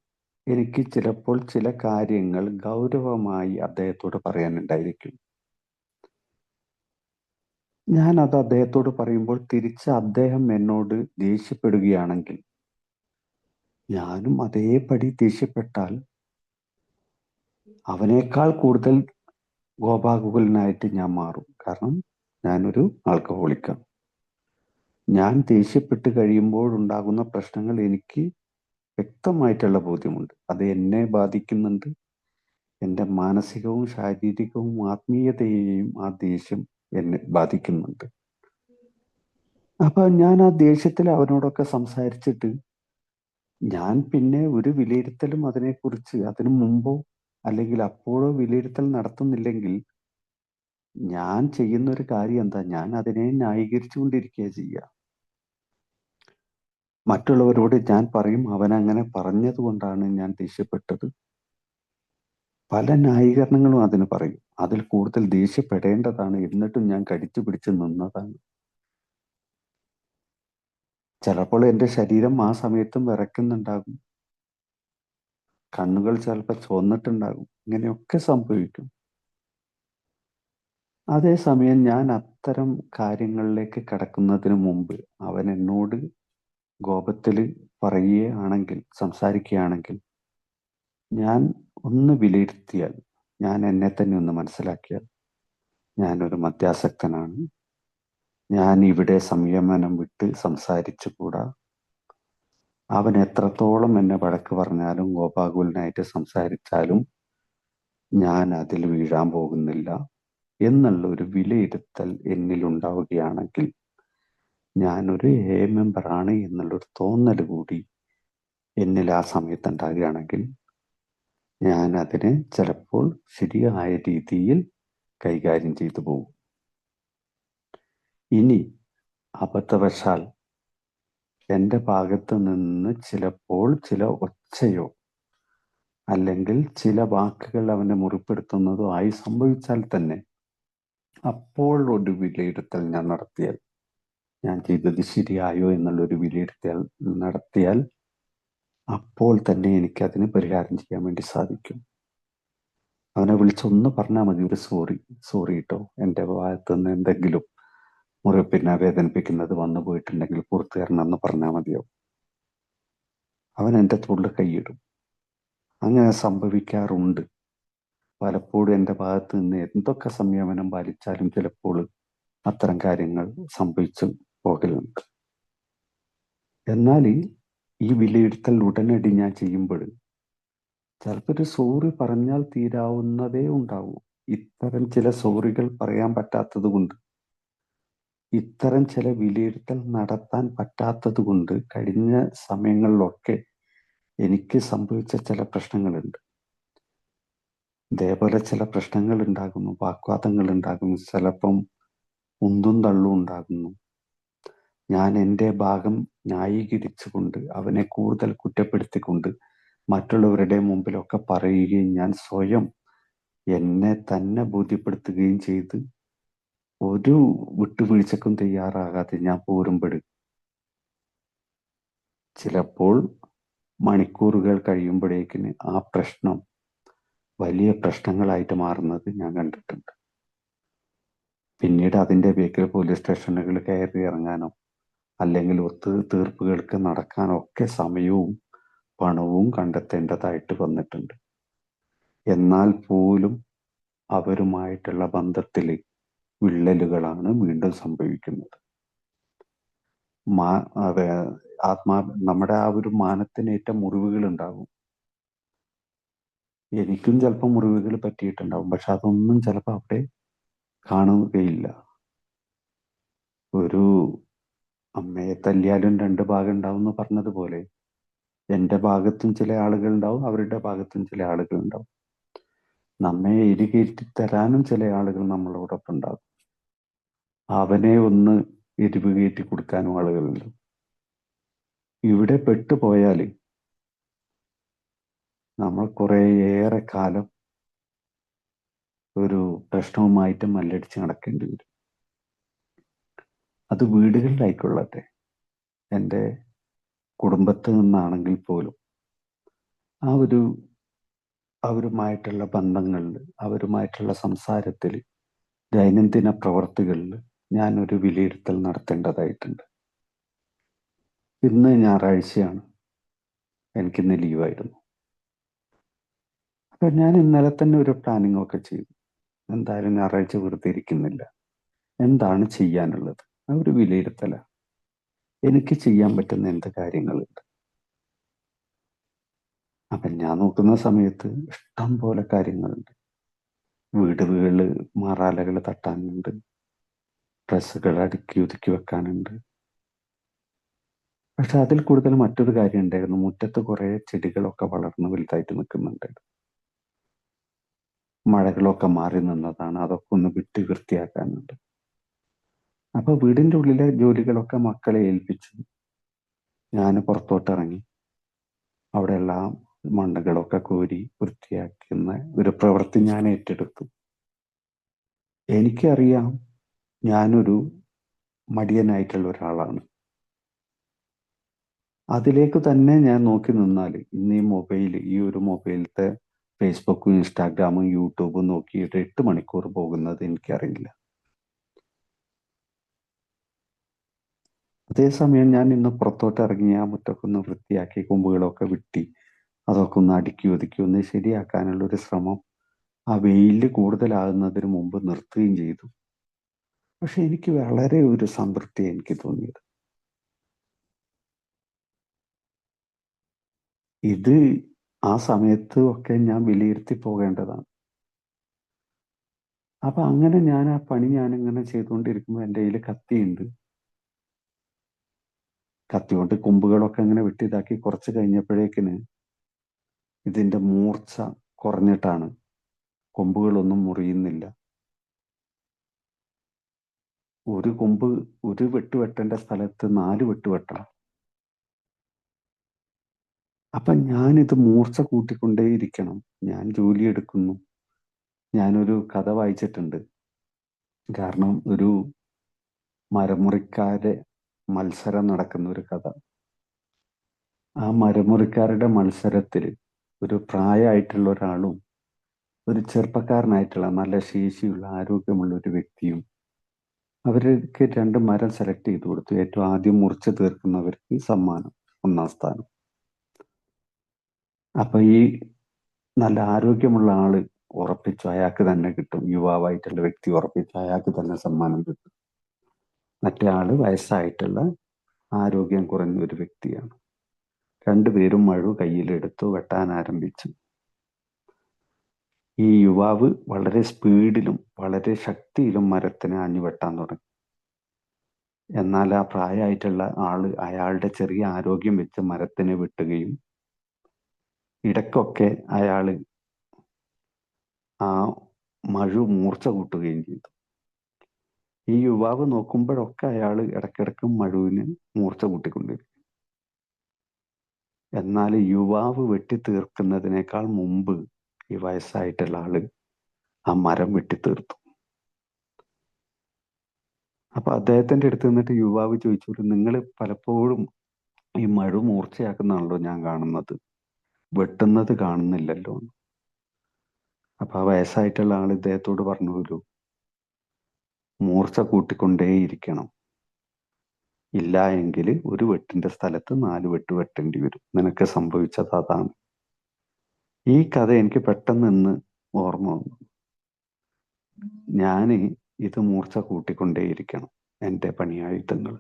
A: എനിക്ക് ചിലപ്പോൾ ചില കാര്യങ്ങൾ ഗൗരവമായി അദ്ദേഹത്തോട് പറയാനുണ്ടായിരിക്കും. ഞാൻ അത് അദ്ദേഹത്തോട് പറയുമ്പോൾ തിരിച്ച് അദ്ദേഹം എന്നോട് ദേഷ്യപ്പെടുകയാണെങ്കിൽ ഞാനും അതേപടി ദേഷ്യപ്പെട്ടാൽ അവനേക്കാൾ കൂടുതൽ കോപാകുലനായിട്ട് ഞാൻ മാറും. കാരണം ഞാനൊരു ആൽക്കഹോളിക്കാണ്. ഞാൻ ദേഷ്യപ്പെട്ട് കഴിയുമ്പോഴുണ്ടാകുന്ന പ്രശ്നങ്ങൾ എനിക്ക് വ്യക്തമായിട്ടുള്ള ബോധ്യമുണ്ട്. അത് എന്നെ ബാധിക്കുന്നുണ്ട്. എൻ്റെ മാനസികവും ശാരീരികവും ആത്മീയതയെയും ആ ദേഷ്യം എന്നെ ബാധിക്കുന്നുണ്ട്. അപ്പൊ ഞാൻ ആ ദേഷ്യത്തിൽ അവനോടൊക്കെ സംസാരിച്ചിട്ട് ഞാൻ പിന്നെ ഒരു വിലയിരുത്തലും അതിനെക്കുറിച്ച് അതിനു മുമ്പോ അല്ലെങ്കിൽ അപ്പോഴോ വിലയിരുത്തൽ നടത്തുന്നില്ലെങ്കിൽ ഞാൻ ചെയ്യുന്ന ഒരു കാര്യം എന്താ, ഞാൻ അതിനെ ന്യായീകരിച്ചു കൊണ്ടിരിക്കുക ചെയ്യുക. മറ്റുള്ളവരോട് ഞാൻ പറയും അവൻ അങ്ങനെ പറഞ്ഞത് കൊണ്ടാണ് ഞാൻ ദേഷ്യപ്പെട്ടത്. പല ന്യായീകരണങ്ങളും അതിന് പറയും. അതിൽ കൂടുതൽ ദേഷ്യപ്പെടേണ്ടതാണ്, എന്നിട്ടും ഞാൻ കടിച്ചു പിടിച്ച് നിന്നതാണ്. ചിലപ്പോൾ എൻ്റെ ശരീരം ആ സമയത്തും വിറയ്ക്കുന്നുണ്ടാകും. കണ്ണുകൾ ചിലപ്പോൾ ചുവന്നിട്ടുണ്ടാകും. ഇങ്ങനെയൊക്കെ സംഭവിക്കും. അതേസമയം ഞാൻ അത്തരം കാര്യങ്ങളിലേക്ക് കടക്കുന്നതിന് മുമ്പ് അവൻ എന്നോട് കോപത്തിൽ പറയുകയാണെങ്കിൽ, സംസാരിക്കുകയാണെങ്കിൽ ഞാൻ ഒന്ന് വിലയിരുത്തിയാൽ, ഞാൻ എന്നെ തന്നെ ഒന്ന് മനസ്സിലാക്കിയാൽ ഞാനൊരു മദ്യാസക്തനാണ്. ഞാൻ ഇവിടെ സംയമനം വിട്ട് സംസാരിച്ചുകൂടാ. അവൻ എത്രത്തോളം എന്നെ വഴക്ക് പറഞ്ഞാലും കോപാകുലനായിട്ട് സംസാരിച്ചാലും ഞാൻ അതിൽ വീഴാൻ പോകുന്നില്ല എന്നുള്ള ഒരു വിലയിരുത്തൽ എന്നിൽ ഉണ്ടാവുകയാണെങ്കിൽ, ഞാനൊരു മെമ്പറാണ് എന്നുള്ളൊരു തോന്നൽ കൂടി എന്നിൽ ആ സമയത്ത് ഉണ്ടാകുകയാണെങ്കിൽ ഞാൻ അതിനെ ചിലപ്പോൾ ശരിയായ രീതിയിൽ കൈകാര്യം ചെയ്തു പോകും. ഇനി അബദ്ധവശാൽ എൻ്റെ ഭാഗത്ത് നിന്ന് ചിലപ്പോൾ ചില ഒച്ചയോ അല്ലെങ്കിൽ ചില വാക്കുകൾ അവനെ മുറിപ്പെടുത്തുന്നതോ ആയി സംഭവിച്ചാൽ തന്നെ അപ്പോൾ ഒരു വിലയിരുത്തൽ ഞാൻ നടത്തിയാൽ, ഞാൻ ചെയ്തത് ശരിയായോ എന്നുള്ളൊരു വിലയിരുത്തൽ നടത്തിയാൽ അപ്പോൾ തന്നെ എനിക്കതിന് പരിഹാരം ചെയ്യാൻ വേണ്ടി സാധിക്കും. അവനെ വിളിച്ചൊന്ന് പറഞ്ഞാൽ മതി, ഒരു സോറി കേട്ടോ, എൻ്റെ ഭാഗത്ത് നിന്ന് എന്തെങ്കിലും പിന്നെ വേദനിപ്പിക്കുന്നത് വന്നു പോയിട്ടുണ്ടെങ്കിൽ പുറത്തു തരണം എന്ന് പറഞ്ഞാൽ മതിയാവും. അവൻ എൻ്റെ തോളിൽ കൈയിടും. അങ്ങനെ സംഭവിക്കാറുണ്ട്. പലപ്പോഴും എൻ്റെ ഭാഗത്ത് നിന്ന് എന്തൊക്കെ സംയമനം പാലിച്ചാലും ചിലപ്പോൾ അത്തരം കാര്യങ്ങൾ സംഭവിച്ചു പോകലുണ്ട്. എന്നാൽ ഈ വിലയിരുത്തൽ ഉടനടി ഞാൻ ചെയ്യുമ്പോൾ ചിലപ്പോൾ ഒരു സോറി പറഞ്ഞാൽ തീരാവുന്നതേ ഉണ്ടാവൂ. ഇത്തരം ചില സോറികൾ പറയാൻ പറ്റാത്തത് കൊണ്ട്, ഇത്തരം ചില വിലയിരുത്തൽ നടത്താൻ പറ്റാത്തത് കൊണ്ട് കഴിഞ്ഞ സമയങ്ങളിലൊക്കെ എനിക്ക് സംഭവിച്ച ചില പ്രശ്നങ്ങളുണ്ട്. ഇതേപോലെ ചില പ്രശ്നങ്ങൾ ഉണ്ടാകുന്നു, വാഗ്വാദങ്ങൾ ഉണ്ടാകുന്നു, ചിലപ്പം ഉന്തും തള്ളും ഉണ്ടാകുന്നു. ഞാൻ എൻ്റെ ഭാഗം ന്യായീകരിച്ചുകൊണ്ട് അവനെ കൂടുതൽ കുറ്റപ്പെടുത്തിക്കൊണ്ട് മറ്റുള്ളവരുടെ മുമ്പിലൊക്കെ പറയുകയും ഞാൻ സ്വയം എന്നെ തന്നെ ബോധ്യപ്പെടുത്തുകയും ചെയ്ത് ഒരു വിട്ടുവീഴ്ചക്കും തയ്യാറാകാതെ ഞാൻ പോരുമ്പോൾ ചിലപ്പോൾ മണിക്കൂറുകൾ കഴിയുമ്പോഴേക്കിന് ആ പ്രശ്നം വലിയ പ്രശ്നങ്ങളായിട്ട് മാറുന്നത് ഞാൻ കണ്ടിട്ടുണ്ട്. പിന്നീട് അതിൻ്റെ ബേക്കിൽ പോലീസ് സ്റ്റേഷനുകൾ കയറി ഇറങ്ങാനോ അല്ലെങ്കിൽ ഒത്തുതീർപ്പുകൾക്ക് നടക്കാനോ ഒക്കെ സമയവും പണവും കണ്ടെത്തേണ്ടതായിട്ട് വന്നിട്ടുണ്ട്. എന്നാൽ പോലും അവരുമായിട്ടുള്ള ബന്ധത്തിൽ വിള്ളലുകളാണ് വീണ്ടും സംഭവിക്കുന്നത്. നമ്മുടെ ആ ഒരു മാനത്തിനേറ്റ മുറിവുകൾ ഉണ്ടാകും. എനിക്കും ചിലപ്പോൾ മുറിവുകൾ പറ്റിയിട്ടുണ്ടാവും, പക്ഷെ അതൊന്നും ചിലപ്പോൾ അവിടെ കാണുകയില്ല. ഒരു അമ്മയെ തല്ലിയാലും രണ്ട് ഭാഗം ഉണ്ടാവും എന്ന് പറഞ്ഞതുപോലെ എൻ്റെ ഭാഗത്തും ചില ആളുകൾ ഉണ്ടാവും, അവരുടെ ഭാഗത്തും ചില ആളുകൾ ഉണ്ടാവും. നമ്മെ എരികേറ്റി തരാനും ചില ആളുകൾ നമ്മളോടൊപ്പം ഉണ്ടാകും. അവനെ ഒന്ന് എരിവ് കയറ്റി കൊടുക്കാനും ആളുകളുണ്ട്. ഇവിടെ പെട്ടുപോയാൽ നമ്മൾ കുറേയേറെ കാലം ഒരു പ്രശ്നവുമായിട്ട് മല്ലടിച്ച് നടക്കേണ്ടി വരും. അത് വീടുകളിലായിക്കൊള്ളട്ടെ, എൻ്റെ കുടുംബത്തിൽ നിന്നാണെങ്കിൽ പോലും അവരുമായിട്ടുള്ള ബന്ധങ്ങളിൽ, അവരുമായിട്ടുള്ള സംസാരത്തിൽ, ദൈനംദിന പ്രവർത്തികളിൽ ഞാനൊരു വിലയിരുത്തൽ നടത്തേണ്ടതായിട്ടുണ്ട്. ഇന്ന് ഞായറാഴ്ചയാണ്, എനിക്കിന്ന് ലീവായിരുന്നു. അപ്പം ഞാൻ ഇന്നലെ തന്നെ ഒരു പ്ലാനിങ് ഒക്കെ ചെയ്തു. എന്തായാലും ഞായറാഴ്ച വെറുതെ ഇരിക്കുന്നില്ല, എന്താണ് ചെയ്യാനുള്ളത്, ആ ഒരു വിലയിരുത്തലാണ്. എനിക്ക് ചെയ്യാൻ പറ്റുന്ന എന്ത് കാര്യങ്ങളുണ്ട്. അപ്പം ഞാൻ നോക്കുന്ന സമയത്ത് ഇഷ്ടം പോലെ കാര്യങ്ങളുണ്ട്. വീടുകളിൽ മറാലകൾ തട്ടാനുണ്ട്, ഡ്രസ്സുകൾ അടുക്കി ഒതുക്കി വെക്കാനുണ്ട്. പക്ഷെ അതിൽ കൂടുതൽ മറ്റൊരു കാര്യം ഉണ്ടായിരുന്നു. മുറ്റത്ത് കുറെ ചെടികളൊക്കെ വളർന്ന് വലുതായിട്ട് നിൽക്കുന്നുണ്ടായിരുന്നു. മഴകളൊക്കെ മാറി നിന്നതാണ്, അതൊക്കെ ഒന്ന് വിട്ട് വൃത്തിയാക്കാനുണ്ട്. അപ്പൊ വീടിന്റെ ഉള്ളിലെ ജോലികളൊക്കെ മക്കളെ ഏൽപ്പിച്ചു ഞാൻ പുറത്തോട്ടിറങ്ങി അവിടെയുള്ള മണ്ണുകളൊക്കെ കോരി വൃത്തിയാക്കുന്ന ഒരു പ്രവൃത്തി ഞാൻ ഏറ്റെടുത്തു. എനിക്കറിയാം ഞാനൊരു മടിയനായിട്ടുള്ള ഒരാളാണ്. അതിലേക്ക് തന്നെ ഞാൻ നോക്കി നിന്നാൽ ഇന്ന് ഈ ഒരു മൊബൈലത്തെ ഫേസ്ബുക്കും ഇൻസ്റ്റാഗ്രാമും യൂട്യൂബും നോക്കിയിട്ട് 8 മണിക്കൂർ പോകുന്നത് എനിക്കറിയില്ല. അതേസമയം ഞാൻ ഇന്ന് പുറത്തോട്ട് ഇറങ്ങി ആ മുറ്റൊക്കെ ഒന്ന് വൃത്തിയാക്കി കൊമ്പുകളൊക്കെ വെട്ടി അതൊക്കെ ഒന്ന് അടുക്കി ഒതുക്കി ഒന്ന് ശരിയാക്കാനുള്ള ഒരു ശ്രമം ആ വെയില് കൂടുതലാകുന്നതിന് മുമ്പ് നിർത്തുകയും ചെയ്തു. പക്ഷെ എനിക്ക് വളരെ ഒരു സംതൃപ്തി എനിക്ക് തോന്നിയത്. ഇത് ആ സമയത്ത് ഒക്കെ ഞാൻ വിലയിരുത്തി പോകേണ്ടതാണ്. അപ്പൊ അങ്ങനെ ഞാൻ ആ പണി ഞാനിങ്ങനെ ചെയ്തുകൊണ്ടിരിക്കുമ്പോൾ എൻ്റെ കയ്യിൽ കത്തിയുണ്ട്. കത്തി കൊണ്ട് കൊമ്പുകളൊക്കെ അങ്ങനെ വെട്ടിയതാക്കി കുറച്ച് കഴിഞ്ഞപ്പോഴേക്കിന് ഇതിന്റെ മൂർച്ച കുറഞ്ഞിട്ടാണ്, കൊമ്പുകളൊന്നും മുറിയുന്നില്ല. ഒരു കൊമ്പ് ഒരു വെട്ട് വെട്ടേണ്ട സ്ഥലത്ത് 4 വെട്ട് വെട്ടണം. അപ്പൊ ഞാനിത് മൂർച്ച കൂട്ടിക്കൊണ്ടേയിരിക്കണം. ഞാൻ ജോലി എടുക്കുന്നു. ഞാനൊരു കഥ വായിച്ചിട്ടുണ്ട്. കാരണം ഒരു മരമുറിക്കാരെ മത്സരം നടക്കുന്ന ഒരു കഥ. ആ മരമുറിക്കാരുടെ മത്സരത്തിൽ ഒരു പ്രായമായിട്ടുള്ള ഒരാളും ഒരു ചെറുപ്പക്കാരനായിട്ടുള്ള നല്ല ശേഷിയുള്ള ആരോഗ്യമുള്ള ഒരു വ്യക്തിയും അവർക്ക് 2 മരം സെലക്ട് ചെയ്ത് കൊടുത്തു. ഏറ്റവും ആദ്യം മുറിച്ച് തീർക്കുന്നവർക്ക് സമ്മാനം 1ാം സ്ഥാനം. അപ്പൊ ഈ നല്ല ആരോഗ്യമുള്ള ആള് ഉറപ്പിച്ചു അയാൾക്ക് തന്നെ കിട്ടും, യുവാവായിട്ടുള്ള വ്യക്തി ഉറപ്പിച്ചു അയാൾക്ക് തന്നെ സമ്മാനം കിട്ടും. മറ്റേ ആള് വയസ്സായിട്ടുള്ള ആരോഗ്യം കുറഞ്ഞ ഒരു വ്യക്തിയാണ്. രണ്ടുപേരും മഴു കയ്യിലെടുത്തു വെട്ടാൻ ആരംഭിച്ചു. ഈ യുവാവ് വളരെ സ്പീഡിലും വളരെ ശക്തിയിലും മരത്തിനെ ആഞ്ഞു വെട്ടാൻ തുടങ്ങി. എന്നാൽ ആ പ്രായമായിട്ടുള്ള ആള് അയാളുടെ ചെറിയ ആരോഗ്യം വെച്ച് മരത്തിനെ വെട്ടുകയും ഇടയ്ക്കൊക്കെ അയാള് ആ മഴു മൂർച്ച കൂട്ടുകയും ചെയ്തു. ഈ യുവാവ് നോക്കുമ്പോഴൊക്കെ അയാൾ ഇടയ്ക്കിടയ്ക്ക് മഴുവിന് മൂർച്ച കൂട്ടിക്കൊണ്ടിരുന്നു. എന്നാൽ യുവാവ് വെട്ടി തീർക്കുന്നതിനേക്കാൾ മുമ്പ് ഈ വയസ്സായിട്ടുള്ള ആള് ആ മരം വെട്ടി തീർത്തു. അപ്പൊ അദ്ദേഹത്തിന്റെ അടുത്ത് നിന്നിട്ട് യുവാവ് ചോദിച്ചു, നിങ്ങൾ പലപ്പോഴും ഈ മഴു മൂർച്ചയാക്കുന്നതാണല്ലോ ഞാൻ കാണുന്നത്, വെട്ടുന്നത് കാണുന്നില്ലല്ലോ. അപ്പൊ ആ വയസ്സായിട്ടുള്ള ആൾ ഇദ്ദേഹത്തോട് പറഞ്ഞു, മൂർച്ച കൂട്ടിക്കൊണ്ടേയിരിക്കണം, ഇല്ല എങ്കിൽ ഒരു വെട്ടിന്റെ സ്ഥലത്ത് 4 വെട്ട് വെട്ടേണ്ടി വരും. നിനക്ക് സംഭവിച്ചത് അതാണ്. ഈ കഥ എനിക്ക് പെട്ടെന്ന് ഇന്ന് ഓർമ്മ വന്നു. ഞാൻ ഇത് മൂർച്ച കൂട്ടിക്കൊണ്ടേയിരിക്കണം, എൻ്റെ പണിയായുധങ്ങൾ.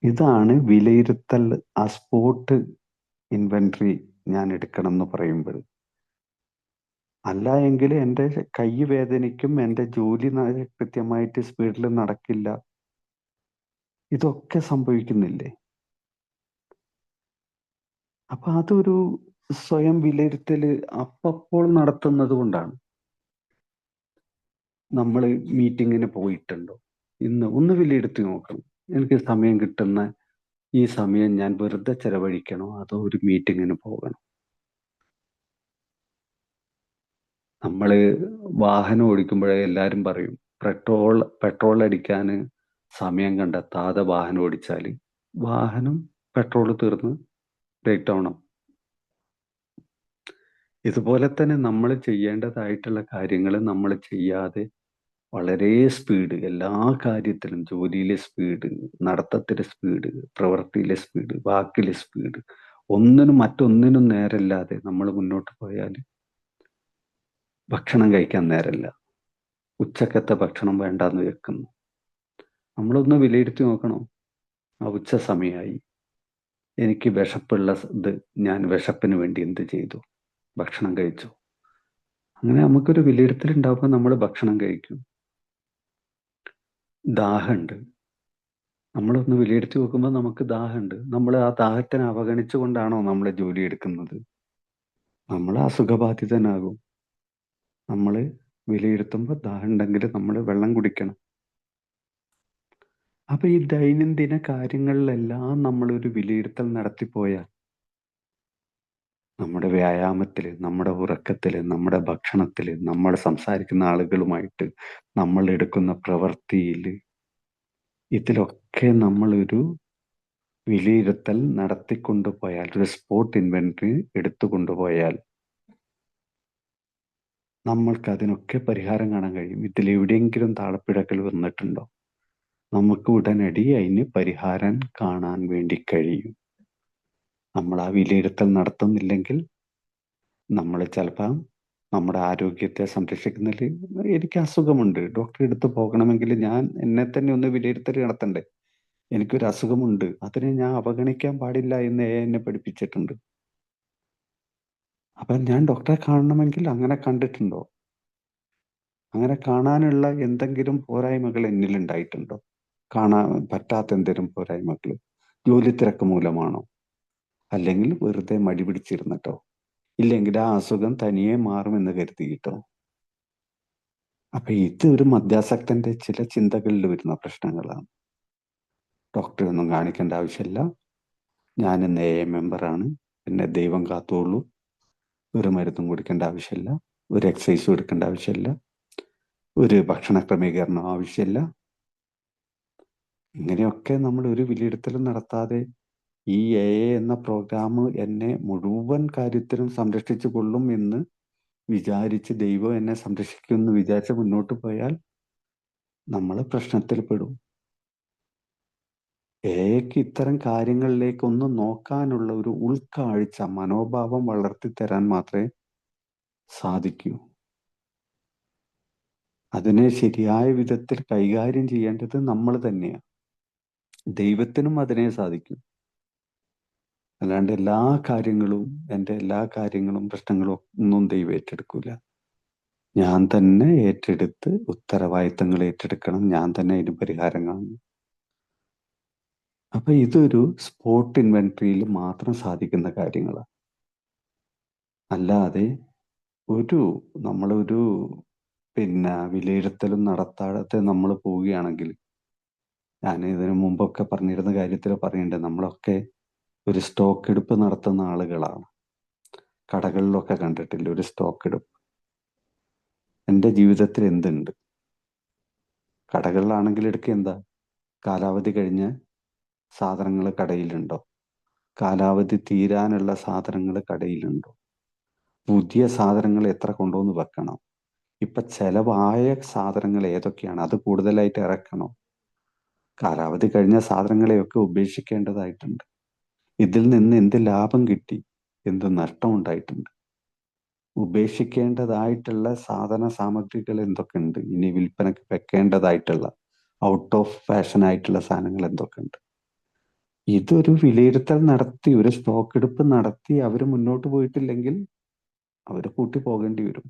A: ഇതാണ് വിലയിരുത്തൽ. ആ സ്പോട്ട് ഇൻവെന്ററി ഞാൻ എടുക്കണം എന്ന് പറയുമ്പോൾ, അല്ല എങ്കിൽ എൻ്റെ കൈ വേദനിക്കും, എൻ്റെ ജോലി കൃത്യമായിട്ട് സ്പീഡിൽ നടക്കില്ല, ഇതൊക്കെ സംഭവിക്കുന്നില്ലേ? അപ്പൊ അതൊരു സ്വയം വിലയിരുത്തല് അപ്പോൾ നടത്തുന്നത് കൊണ്ടാണ്. നമ്മൾ മീറ്റിങ്ങിന് പോയിട്ടുണ്ടോ, ഇന്ന് ഒന്ന് വിലയിരുത്തി നോക്കണം. എനിക്ക് സമയം കിട്ടുന്ന ഈ സമയം ഞാൻ വെറുതെ ചെലവഴിക്കണോ അതോ ഒരു മീറ്റിങ്ങിന് പോകണം? നമ്മൾ വാഹനം ഓടിക്കുമ്പോഴേ എല്ലാവരും പറയും, പെട്രോൾ അടിക്കാൻ സമയം കണ്ടെത്താതെ വാഹനം ഓടിച്ചാൽ വാഹനം പെട്രോൾ തീർന്ന് ബ്രേക്ക് ഡൗൺ ആവും. ഇതുപോലെ തന്നെ നമ്മൾ ചെയ്യേണ്ടതായിട്ടുള്ള കാര്യങ്ങൾ നമ്മൾ ചെയ്യാതെ വളരെ സ്പീഡ്, എല്ലാ കാര്യത്തിലും, ജോലിയിലെ സ്പീഡ്, നടത്തത്തിലെ സ്പീഡ്, പ്രവൃത്തിയിലെ സ്പീഡ്, വാക്കിലെ സ്പീഡ്, ഒന്നിനും മറ്റൊന്നിനും നേരമില്ലാതെ നമ്മൾ മുന്നോട്ട് പോയാൽ ഭക്ഷണം കഴിക്കാൻ നേരമില്ല. ഉച്ചക്കത്തെ ഭക്ഷണം വേണ്ടാന്ന് വെക്കുന്നു. നമ്മളൊന്ന് വിലയിരുത്തി നോക്കണം. ആ ഉച്ച സമയമായി, എനിക്ക് വിശപ്പുള്ള ഇത് ഞാൻ വിശപ്പിന് വേണ്ടി എന്ത് ചെയ്തു? ഭക്ഷണം കഴിച്ചു. അങ്ങനെ നമുക്കൊരു വിലയിരുത്തൽ ഉണ്ടാകുമ്പോൾ നമ്മൾ ഭക്ഷണം കഴിക്കും. ദാഹമുണ്ട്, നമ്മളൊന്ന് വിലയിരുത്തി നോക്കുമ്പോൾ നമുക്ക് ദാഹമുണ്ട്. നമ്മൾ ആ ദാഹത്തിനെ അവഗണിച്ചുകൊണ്ടാണോ നമ്മൾ ജോലി എടുക്കുന്നത്? നമ്മൾ അസുഖബാധിതനാകും. നമ്മൾ വിലയിരുത്തുമ്പോൾ ദാഹം ഉണ്ടെങ്കിൽ നമ്മൾ വെള്ളം കുടിക്കണം. അപ്പൊ ഈ ദൈനംദിന കാര്യങ്ങളിലെല്ലാം നമ്മളൊരു വിലയിരുത്തൽ നടത്തിപ്പോയാൽ, നമ്മുടെ വ്യായാമത്തിൽ, നമ്മുടെ ഉറക്കത്തിൽ, നമ്മുടെ ഭക്ഷണത്തിൽ, നമ്മൾ സംസാരിക്കുന്ന ആളുകളുമായിട്ട്, നമ്മൾ എടുക്കുന്ന പ്രവൃത്തിയിൽ, ഇതിലൊക്കെ നമ്മളൊരു വിലയിരുത്തൽ നടത്തിക്കൊണ്ടുപോയാൽ, ഒരു സ്പോട്ട് ഇൻവെന്ററി എടുത്തുകൊണ്ടുപോയാൽ നമ്മൾക്ക് അതിനൊക്കെ പരിഹാരം കാണാൻ കഴിയും. ഇതിലെവിടെയെങ്കിലും താളപ്പിഴക്കൽ വന്നിട്ടുണ്ടോ, നമുക്ക് ഉടനടി അതിന് പരിഹാരം കാണാൻ വേണ്ടി കഴിയും. നമ്മൾ ആ വിലയിരുത്തൽ നടത്തുന്നില്ലെങ്കിൽ നമ്മൾ ചിലപ്പോൾ നമ്മുടെ ആരോഗ്യത്തെ സംരക്ഷിക്കുന്നതിൽ, എനിക്ക് അസുഖമുണ്ട്, ഡോക്ടറെ അടുത്ത് പോകണമെങ്കിൽ ഞാൻ എന്നെ തന്നെ ഒന്ന് വിലയിരുത്തൽ നടത്തണ്ടേ? എനിക്കൊരു അസുഖമുണ്ട്, അതിനെ ഞാൻ അവഗണിക്കാൻ പാടില്ല എന്ന് എന്നെ പഠിപ്പിച്ചിട്ടുണ്ട്. അപ്പം ഞാൻ ഡോക്ടറെ കാണണമെങ്കിൽ അങ്ങനെ കണ്ടിട്ടുണ്ടോ? അങ്ങനെ കാണാനുള്ള എന്തെങ്കിലും പോരായ്മകൾ എന്നിൽ ഉണ്ടായിട്ടുണ്ടോ? കാണാൻ പറ്റാത്ത എന്തെങ്കിലും പോരായ്മകൾ ജോലി തിരക്ക് മൂലമാണോ? അല്ലെങ്കിൽ വെറുതെ മടി പിടിച്ചിരുന്നിട്ടോ? ഇല്ലെങ്കിൽ ആ അസുഖം തനിയെ മാറുമെന്ന് കരുതിയിട്ടോ? അപ്പൊ ഇത് ഒരു മദ്യാസക്തന്റെ ചില ചിന്തകളിൽ വരുന്ന പ്രശ്നങ്ങളാണ്. ഡോക്ടറെ ഒന്നും കാണിക്കേണ്ട ആവശ്യമില്ല, ഞാൻ ഇന്ന് AA മെമ്പറാണ്, എന്നെ ദൈവം കാത്തോളൂ, ഒരു മരുന്നും കുടിക്കേണ്ട ആവശ്യമില്ല, ഒരു എക്സസൈസും എടുക്കേണ്ട ആവശ്യമില്ല, ഒരു ഭക്ഷണ ക്രമീകരണം ആവശ്യമില്ല. ഇങ്ങനെയൊക്കെ നമ്മൾ ഒരു വിലയിരുത്തലും നടത്താതെ ഈ AA എന്ന പ്രോഗ്രാം എന്നെ മുഴുവൻ കാര്യത്തിലും സംരക്ഷിച്ചു കൊള്ളും എന്ന് വിചാരിച്ച്, ദൈവം എന്നെ സംരക്ഷിക്കുമെന്ന് വിചാരിച്ച് മുന്നോട്ട് പോയാൽ നമ്മൾ പ്രശ്നത്തിൽ പെടും. AAക്ക് ഇത്തരം കാര്യങ്ങളിലേക്കൊന്ന് നോക്കാനുള്ള ഒരു ഉൾക്കാഴ്ച, മനോഭാവം വളർത്തി തരാൻ മാത്രമേ സാധിക്കൂ. അതിനെ ശരിയായ വിധത്തിൽ കൈകാര്യം ചെയ്യേണ്ടത് നമ്മൾ തന്നെയാണ്. ദൈവത്തിനും അതിനെ സാധിക്കും. അല്ലാണ്ട് എല്ലാ കാര്യങ്ങളും, എൻ്റെ എല്ലാ കാര്യങ്ങളും പ്രശ്നങ്ങളും ഒന്നും ദൈവം ഏറ്റെടുക്കൂല. ഞാൻ തന്നെ ഏറ്റെടുത്ത് ഉത്തരവാദിത്തങ്ങൾ ഏറ്റെടുക്കണം. ഞാൻ തന്നെ അതിന് പരിഹാരം കാണണം. അപ്പൊ ഇതൊരു സ്പോട്ട് ഇൻവെന്ററിയിൽ മാത്രം സാധിക്കുന്ന കാര്യങ്ങളാണ്. അല്ലാതെ നമ്മളൊരു വിലയിരുത്തലും നടത്താതെ നമ്മൾ പോവുകയാണെങ്കിൽ, ഞാൻ ഇതിനു മുമ്പൊക്കെ പറഞ്ഞിരുന്ന കാര്യത്തിൽ പറയുന്നുണ്ട്, നമ്മളൊക്കെ ഒരു സ്റ്റോക്ക് എടുപ്പ് നടത്തുന്ന ആളുകളാണ്. കടകളിലൊക്കെ കണ്ടിട്ടില്ല ഒരു സ്റ്റോക്ക് എടുപ്പ്. എൻ്റെ ജീവിതത്തിൽ എന്തുണ്ട്? കടകളിലാണെങ്കിൽ എടുക്കുക എന്താ? കാലാവധി കഴിഞ്ഞ സാധനങ്ങൾ കടയിലുണ്ടോ? കാലാവധി തീരാനുള്ള സാധനങ്ങൾ കടയിലുണ്ടോ? പുതിയ സാധനങ്ങൾ എത്ര കൊണ്ടുവന്ന് വെക്കണം? ഇപ്പൊ ചെലവായ സാധനങ്ങൾ ഏതൊക്കെയാണ്? അത് കൂടുതലായിട്ട് ഇറക്കണോ? കാലാവധി കഴിഞ്ഞ സാധനങ്ങളെയൊക്കെ ഉപേക്ഷിക്കേണ്ടതായിട്ടുണ്ട്. ഇതിൽ നിന്ന് എന്ത് ലാഭം കിട്ടി, എന്ത് നഷ്ടം ഉണ്ടായിട്ടുണ്ട്? ഉപേക്ഷിക്കേണ്ടതായിട്ടുള്ള സാധന സാമഗ്രികൾ എന്തൊക്കെയുണ്ട്? ഇനി വിൽപ്പനക്ക് വെക്കേണ്ടതായിട്ടുള്ള ഔട്ട് ഓഫ് ഫാഷൻ ആയിട്ടുള്ള സാധനങ്ങൾ എന്തൊക്കെയുണ്ട്? ഇതൊരു വിലയിരുത്തൽ നടത്തി, ഒരു സ്റ്റോക്ക് എടുപ്പ് നടത്തി അവർ മുന്നോട്ട് പോയിട്ടില്ലെങ്കിൽ അവർ കൂട്ടി പോകേണ്ടി വരും.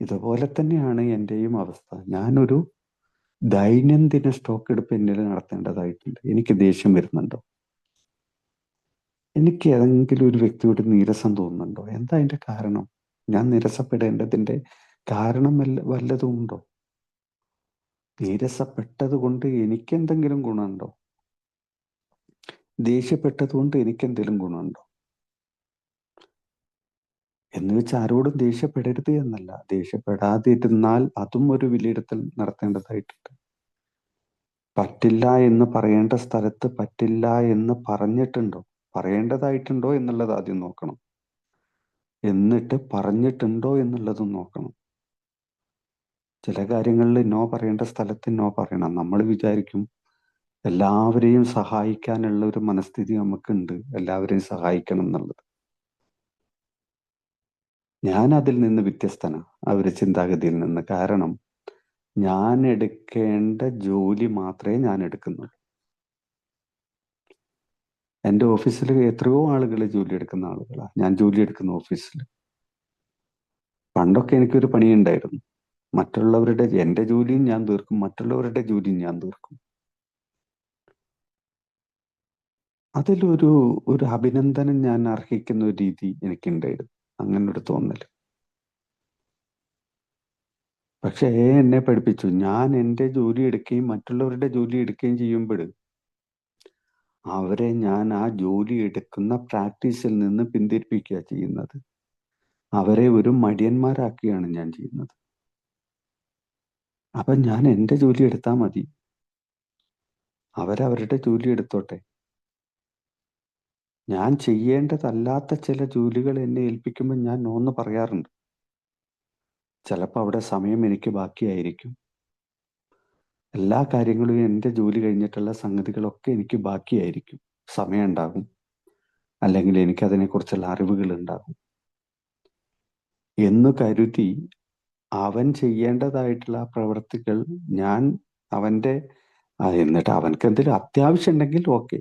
A: ഇതുപോലെ തന്നെയാണ് എൻ്റെയും അവസ്ഥ. ഞാനൊരു ദൈനംദിന സ്റ്റോക്ക് എടുപ്പ് എന്നിൽ നടത്തേണ്ടതായിട്ടുണ്ട്. എനിക്ക് ദേഷ്യം വരുന്നുണ്ടോ? എനിക്ക് ഏതെങ്കിലും ഒരു വ്യക്തിയോട് നീരസം തോന്നുന്നുണ്ടോ? എന്താ അതിന്റെ കാരണം? ഞാൻ നിരസപ്പെടേണ്ടതിന്റെ കാരണം വല്ലതും ഉണ്ടോ? നീരസപ്പെട്ടത് കൊണ്ട് എനിക്കെന്തെങ്കിലും ഗുണമുണ്ടോ? ദേഷ്യപ്പെട്ടത് കൊണ്ട് എനിക്കെന്തെങ്കിലും ഗുണമുണ്ടോ? എന്ന് വെച്ച് ആരോടും ദേഷ്യപ്പെടരുത് എന്നല്ല. ദേഷ്യപ്പെടാതിരുന്നാൽ അതും ഒരു വിലയിരുത്തൽ നടത്തേണ്ടതായിട്ടുണ്ട്. പറ്റില്ല എന്ന് പറയേണ്ട സ്ഥലത്ത് പറ്റില്ല എന്ന് പറഞ്ഞിട്ടുണ്ടോ, പറയേണ്ടതായിട്ടുണ്ടോ എന്നുള്ളത് ആദ്യം നോക്കണം. എന്നിട്ട് പറഞ്ഞിട്ടുണ്ടോ എന്നുള്ളതും നോക്കണം. ചില കാര്യങ്ങളിൽ നോ പറയേണ്ട സ്ഥലത്ത് നോ പറയണം. നമ്മൾ വിചാരിക്കും എല്ലാവരെയും സഹായിക്കാനുള്ള ഒരു മനസ്ഥിതി നമുക്കുണ്ട്, എല്ലാവരെയും സഹായിക്കണം എന്നുള്ളത്. ഞാൻ അതിൽ നിന്ന് വ്യത്യസ്തനാണ്, ആ ഒരു ചിന്താഗതിയിൽ നിന്ന്. കാരണം ഞാൻ എടുക്കേണ്ട ജോലി മാത്രമേ ഞാൻ എടുക്കുന്നുള്ളൂ. എൻ്റെ ഓഫീസിൽ എത്രയോ ആളുകൾ ജോലി എടുക്കുന്ന ആളുകളാണ്. ഞാൻ ജോലി എടുക്കുന്ന ഓഫീസിൽ പണ്ടൊക്കെ എനിക്കൊരു പണിയുണ്ടായിരുന്നു. എൻ്റെ ജോലിയും ഞാൻ തീർക്കും, മറ്റുള്ളവരുടെ ജോലിയും ഞാൻ തീർക്കും. ഒരു അഭിനന്ദനം ഞാൻ അർഹിക്കുന്ന ഒരു രീതി എനിക്കുണ്ടായിരുന്നു, അങ്ങനെ ഒരു തോന്നൽ. പക്ഷേ എന്നെ പഠിപ്പിച്ചു, ഞാൻ എൻ്റെ ജോലി എടുക്കുകയും മറ്റുള്ളവരുടെ ജോലി എടുക്കുകയും ചെയ്യുമ്പോൾ അവരെ ഞാൻ ആ ജോലി എടുക്കുന്ന പ്രാക്ടീസിൽ നിന്ന് പിന്തിരിപ്പിക്കുക ചെയ്യുന്നത്. അവരെ ഒരു മടിയന്മാരാക്കുകയാണ് ഞാൻ ചെയ്യുന്നത്. അപ്പൊ ഞാൻ എൻ്റെ ജോലി എടുത്താൽ മതി, അവരവരുടെ ജോലി എടുത്തോട്ടെ. ഞാൻ ചെയ്യേണ്ടതല്ലാത്ത ചില ജോലികൾ എന്നെ ഏൽപ്പിക്കുമ്പോൾ ഞാൻ നോന്ന് പറയാറുണ്ട്. ചിലപ്പോൾ അവിടെ സമയം എനിക്ക് ബാക്കിയായിരിക്കും. എല്ലാ കാര്യങ്ങളും എൻ്റെ ജോലി കഴിഞ്ഞിട്ടുള്ള സംഗതികളൊക്കെ എനിക്ക് ബാക്കിയായിരിക്കും. സമയം ഉണ്ടാകും, അല്ലെങ്കിൽ എനിക്ക് അതിനെക്കുറിച്ചുള്ള അറിവുകൾ ഉണ്ടാകും എന്ന് കരുതി അവൻ ചെയ്യേണ്ടതായിട്ടുള്ള പ്രവൃത്തികൾ ഞാൻ എന്നിട്ട് അവനക്ക് എന്തെങ്കിലും അത്യാവശ്യം ഉണ്ടെങ്കിൽ ഓക്കെ,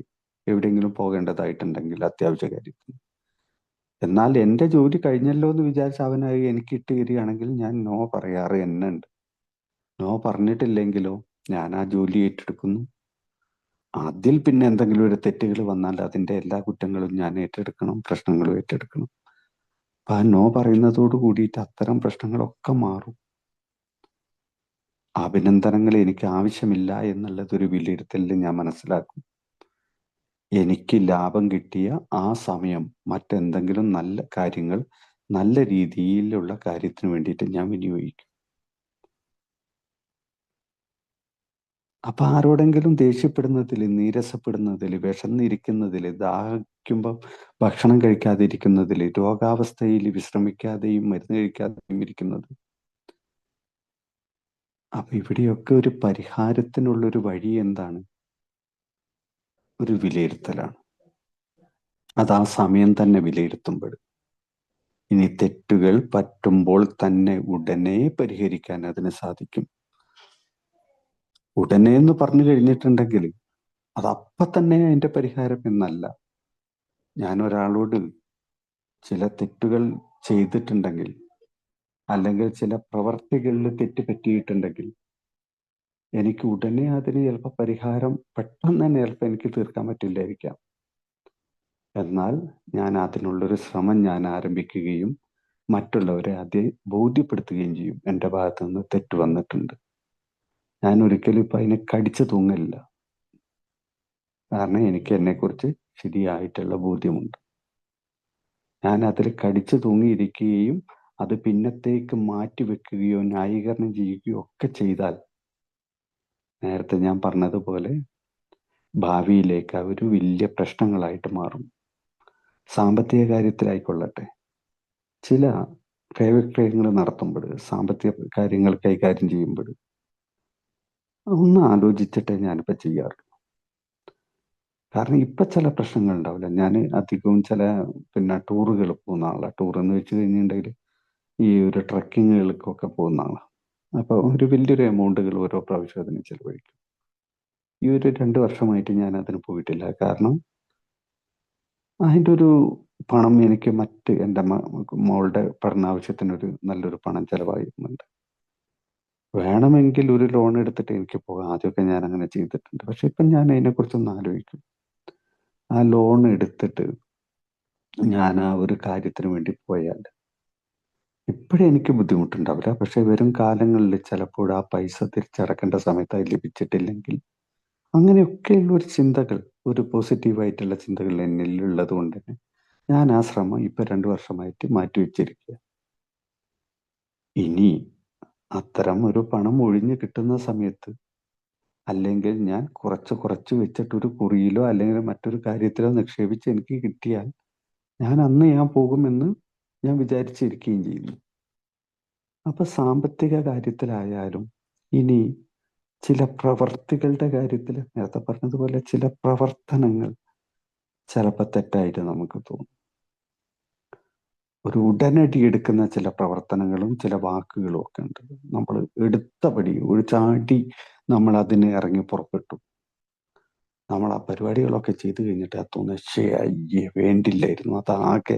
A: എവിടെയെങ്കിലും പോകേണ്ടതായിട്ടുണ്ടെങ്കിൽ അത്യാവശ്യ കാര്യത്തിന്. എന്നാൽ എൻ്റെ ജോലി കഴിഞ്ഞല്ലോ എന്ന് വിചാരിച്ച് അവനായി എനിക്ക് ഇട്ട് തരികയാണെങ്കിൽ ഞാൻ നോ പറയാറ് തന്നെ ഉണ്ട്. നോ പറഞ്ഞിട്ടില്ലെങ്കിലോ ഞാൻ ആ ജോലി ഏറ്റെടുക്കുന്നു. അതിൽ പിന്നെ എന്തെങ്കിലും ഒരു തെറ്റുകൾ വന്നാൽ അതിൻ്റെ എല്ലാ കുറ്റങ്ങളും ഞാൻ ഏറ്റെടുക്കണം, പ്രശ്നങ്ങളും ഏറ്റെടുക്കണം. അപ്പൊ ആ നോ പറയുന്നതോട് കൂടിയിട്ട് അത്തരം പ്രശ്നങ്ങളൊക്കെ മാറും. അഭിനന്ദനങ്ങൾ എനിക്ക് ആവശ്യമില്ല എന്നുള്ളതൊരു വിലയിരുത്തലിൽ ഞാൻ മനസ്സിലാക്കും. എനിക്ക് ലാഭം കിട്ടിയ ആ സമയം മറ്റെന്തെങ്കിലും നല്ല കാര്യങ്ങൾ, നല്ല രീതിയിലുള്ള കാര്യത്തിന് വേണ്ടിയിട്ട് ഞാൻ വിനിയോഗിക്കും. അപ്പൊ ആരോടെങ്കിലും ദേഷ്യപ്പെടുന്നതിൽ, നീരസപ്പെടുന്നതിൽ, വിശന്നിരിക്കുന്നതിൽ, ദാഹിക്കുമ്പോൾ ഭക്ഷണം കഴിക്കാതിരിക്കുന്നതിൽ, രോഗാവസ്ഥയിൽ വിശ്രമിക്കാതെയും മരുന്ന് കഴിക്കാതെയും ഇരിക്കുന്നത്, അപ്പൊ ഇവിടെയൊക്കെ ഒരു പരിഹാരത്തിനുള്ളൊരു വഴി എന്താണ്? ഒരു വിലയിരുത്തലാണ്. അത് ആ സമയം തന്നെ വിലയിരുത്തുമ്പോൾ. ഇനി തെറ്റുകൾ പറ്റുമ്പോൾ തന്നെ ഉടനെ പരിഹരിക്കാൻ അതിന് സാധിക്കും. ഉടനെ എന്ന് പറഞ്ഞു കഴിഞ്ഞിട്ടുണ്ടെങ്കിൽ അത് അപ്പൊ തന്നെ അതിന്റെ പരിഹാരം എന്നല്ല. ഞാൻ ഒരാളോട് ചില തെറ്റുകൾ ചെയ്തിട്ടുണ്ടെങ്കിൽ, അല്ലെങ്കിൽ ചില പ്രവർത്തികളിൽ തെറ്റ് പറ്റിയിട്ടുണ്ടെങ്കിൽ, എനിക്ക് ഉടനെ അതിന് ചിലപ്പോൾ പരിഹാരം പെട്ടെന്ന് തന്നെ ചിലപ്പോൾ എനിക്ക് തീർക്കാൻ പറ്റില്ലായിരിക്കാം. എന്നാൽ ഞാൻ അതിനുള്ളൊരു ശ്രമം ഞാൻ ആരംഭിക്കുകയും മറ്റുള്ളവരെ അത് ബോധ്യപ്പെടുത്തുകയും ചെയ്യും. എൻ്റെ ഭാഗത്ത് നിന്ന് തെറ്റ് വന്നിട്ടുണ്ട്. ഞാൻ ഒരിക്കലും ഇപ്പം അതിനെ കടിച്ചു തൂങ്ങില്ല. കാരണം എനിക്ക് എന്നെക്കുറിച്ച് ശരിയായിട്ടുള്ള ബോധ്യമുണ്ട്. ഞാൻ അതിൽ കടിച്ചു തൂങ്ങിയിരിക്കുകയും അത് പിന്നത്തേക്ക് മാറ്റിവെക്കുകയോ ന്യായീകരണം ചെയ്യുകയോ ഒക്കെ ചെയ്താൽ നേരത്തെ ഞാൻ പറഞ്ഞതുപോലെ ഭാവിയിലേക്ക് ഒരു വലിയ പ്രശ്നങ്ങളായിട്ട് മാറും. സാമ്പത്തിക കാര്യത്തിലായിക്കൊള്ളട്ടെ, ചില ക്രയവിക്രയങ്ങൾ നടത്തുമ്പോൾ, സാമ്പത്തിക കാര്യങ്ങൾ കൈകാര്യം ചെയ്യുമ്പോൾ ഒന്ന് ആലോചിച്ചിട്ടേ ഞാനിപ്പോൾ ചെയ്യാറുള്ളൂ. കാരണം ഇപ്പം ചില പ്രശ്നങ്ങൾ ഉണ്ടാവില്ല. ഞാൻ അധികവും ചില ടൂറുകൾ പോകുന്ന ആളാണ്. ടൂർ എന്ന് വെച്ച് കഴിഞ്ഞിട്ടുണ്ടെങ്കിൽ ഈ ഒരു ട്രക്കിങ്ങുകൾക്കൊക്കെ പോകുന്ന ആളാണ്. അപ്പോൾ ഒരു വലിയൊരു എമൗണ്ടുകൾ ഓരോ പ്രാവശ്യം അതിന് ചിലവഴിക്കും. ഈ ഒരു 2 വർഷമായിട്ട് ഞാൻ അതിന് പോയിട്ടില്ല. കാരണം അതിൻ്റെ ഒരു പണം എനിക്ക് മറ്റ് എൻ്റെ മോളുടെ പഠനാവശ്യത്തിനൊരു നല്ലൊരു പണം ചിലവായിരുന്നുണ്ട്. വേണമെങ്കിൽ ഒരു ലോൺ എടുത്തിട്ട് എനിക്ക് പോകാം. ആദ്യമൊക്കെ ഞാൻ അങ്ങനെ ചെയ്തിട്ടുണ്ട്. പക്ഷെ ഇപ്പം ഞാൻ അതിനെക്കുറിച്ചൊന്ന് ആലോചിക്കും. ആ ലോൺ എടുത്തിട്ട് ഞാൻ ആ ഒരു കാര്യത്തിന് വേണ്ടി പോയാൽ ഇപ്പോഴും എനിക്ക് ബുദ്ധിമുട്ടുണ്ടാവില്ല. പക്ഷെ വരും കാലങ്ങളിൽ ചിലപ്പോൾ ആ പൈസ തിരിച്ചടക്കേണ്ട സമയത്ത് അത് ലഭിച്ചിട്ടില്ലെങ്കിൽ, അങ്ങനെയൊക്കെയുള്ള ഒരു ചിന്തകൾ, ഒരു പോസിറ്റീവായിട്ടുള്ള ചിന്തകൾ എന്നിൽ ഉള്ളത് കൊണ്ട് തന്നെ ഞാൻ ആ ശ്രമം ഇപ്പൊ 2 വർഷമായിട്ട് മാറ്റിവെച്ചിരിക്കുക. ഇനി അത്തരം ഒരു പണം ഒഴിഞ്ഞു കിട്ടുന്ന സമയത്ത്, അല്ലെങ്കിൽ ഞാൻ കുറച്ച് വെച്ചിട്ട് ഒരു കുറിയിലോ അല്ലെങ്കിൽ മറ്റൊരു കാര്യത്തിലോ നിക്ഷേപിച്ച് എനിക്ക് കിട്ടിയാൽ ഞാൻ പോകുമെന്ന് ഞാൻ വിചാരിച്ചിരിക്കുകയും ചെയ്യുന്നു. അപ്പൊ സാമ്പത്തിക കാര്യത്തിലായാലും, ഇനി ചില പ്രവർത്തികളുടെ കാര്യത്തിൽ നേരത്തെ പറഞ്ഞതുപോലെ ചില പ്രവർത്തനങ്ങൾ ചിലപ്പോൾ തെറ്റായിട്ട് നമുക്ക് തോന്നും. ഒരു ഉടനടി എടുക്കുന്ന ചില പ്രവർത്തനങ്ങളും ചില വാക്കുകളും ഒക്കെ ഉണ്ട്. നമ്മൾ എടുത്തപടി ഒരു ചാടി നമ്മൾ അതിന് ഇറങ്ങി പുറപ്പെട്ടു. നമ്മൾ ആ പരിപാടികളൊക്കെ ചെയ്തു കഴിഞ്ഞിട്ട് അത് തോന്നുന്നു, ശേ അയ്യേ വേണ്ടില്ലായിരുന്നു, അതാകെ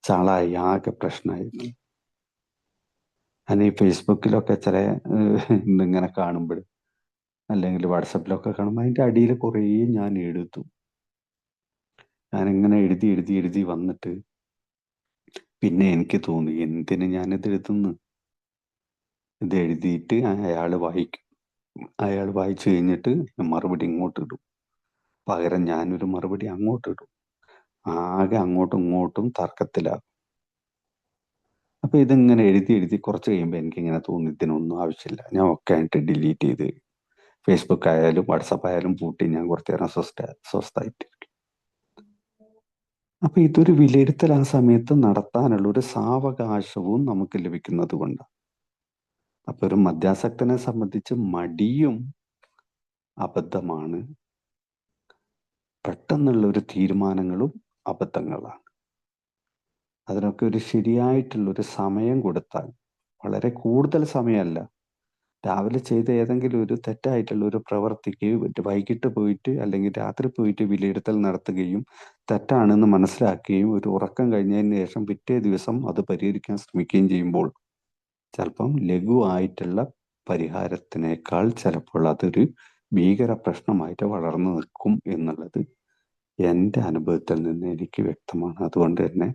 A: ചളായി, ആകെ പ്രശ്നമായിരുന്നു. ഞാൻ ഈ ഫേസ്ബുക്കിലൊക്കെ ചില ഇന്നിങ്ങനെ കാണുമ്പോൾ, അല്ലെങ്കിൽ വാട്സപ്പിലൊക്കെ കാണുമ്പോൾ അതിൻ്റെ അടിയിൽ കുറേ ഞാൻ എഴുതും. ഞാനിങ്ങനെ എഴുതി വന്നിട്ട് പിന്നെ എനിക്ക് തോന്നി, എന്തിന് ഞാനിത് എഴുതുന്നു? ഇത് എഴുതിയിട്ട് അയാൾ വായിക്കും. അയാൾ വായിച്ചു കഴിഞ്ഞിട്ട് മറുപടി ഇങ്ങോട്ട് ഇടും. പകരം ഞാനൊരു മറുപടി അങ്ങോട്ട് ഇടും. ആകെ അങ്ങോട്ടും ഇങ്ങോട്ടും തർക്കത്തിലാകും. അപ്പൊ ഇതിങ്ങനെ എഴുതി കുറച്ച് കഴിയുമ്പോൾ എനിക്കിങ്ങനെ തോന്നി, ഇതിനൊന്നും ആവശ്യമില്ല, ഞാൻ ഒക്കെ ആയിട്ട് ഡിലീറ്റ് ചെയ്ത് ഫേസ്ബുക്ക് ആയാലും വാട്സപ്പ് ആയാലും പൂട്ടി ഞാൻ കുറച്ചു നേരം സ്വസ്ഥായിട്ട്. അപ്പൊ ഇതൊരു വിലയിരുത്തൽ ആ സമയത്ത് നടത്താനുള്ള ഒരു സാവകാശവും നമുക്ക് ലഭിക്കുന്നത് കൊണ്ടാണ്. അപ്പൊ ഒരു മദ്യാസക്തനെ സംബന്ധിച്ച് മടിയും അബദ്ധമാണ്, പെട്ടെന്നുള്ള ഒരു തീരുമാനങ്ങളും അബദ്ധങ്ങളാണ്. അതിനൊക്കെ ഒരു ശരിയായിട്ടുള്ള ഒരു സമയം കൊടുത്താൽ, വളരെ കൂടുതൽ സമയമല്ല, രാവിലെ ചെയ്ത ഏതെങ്കിലും ഒരു തെറ്റായിട്ടുള്ള ഒരു പ്രവർത്തിക്ക് വൈകിട്ട് പോയിട്ട് അല്ലെങ്കിൽ രാത്രി പോയിട്ട് വിലയിരുത്തൽ നടത്തുകയും തെറ്റാണെന്ന് മനസ്സിലാക്കുകയും ഒരു ഉറക്കം കഴിഞ്ഞതിന് ശേഷം പിറ്റേ ദിവസം അത് പരിഹരിക്കാൻ ശ്രമിക്കുകയും ചെയ്യുമ്പോൾ ചിലപ്പം ലഘുവായിട്ടുള്ള പരിഹാരത്തിനേക്കാൾ ചിലപ്പോൾ അതൊരു ഭീകര പ്രശ്നമായിട്ട് വളർന്നു നിൽക്കും എന്നുള്ളത് എൻ്റെ അനുഭവത്തിൽ നിന്ന് എനിക്ക് വ്യക്തമാണ്. അതുകൊണ്ട് തന്നെ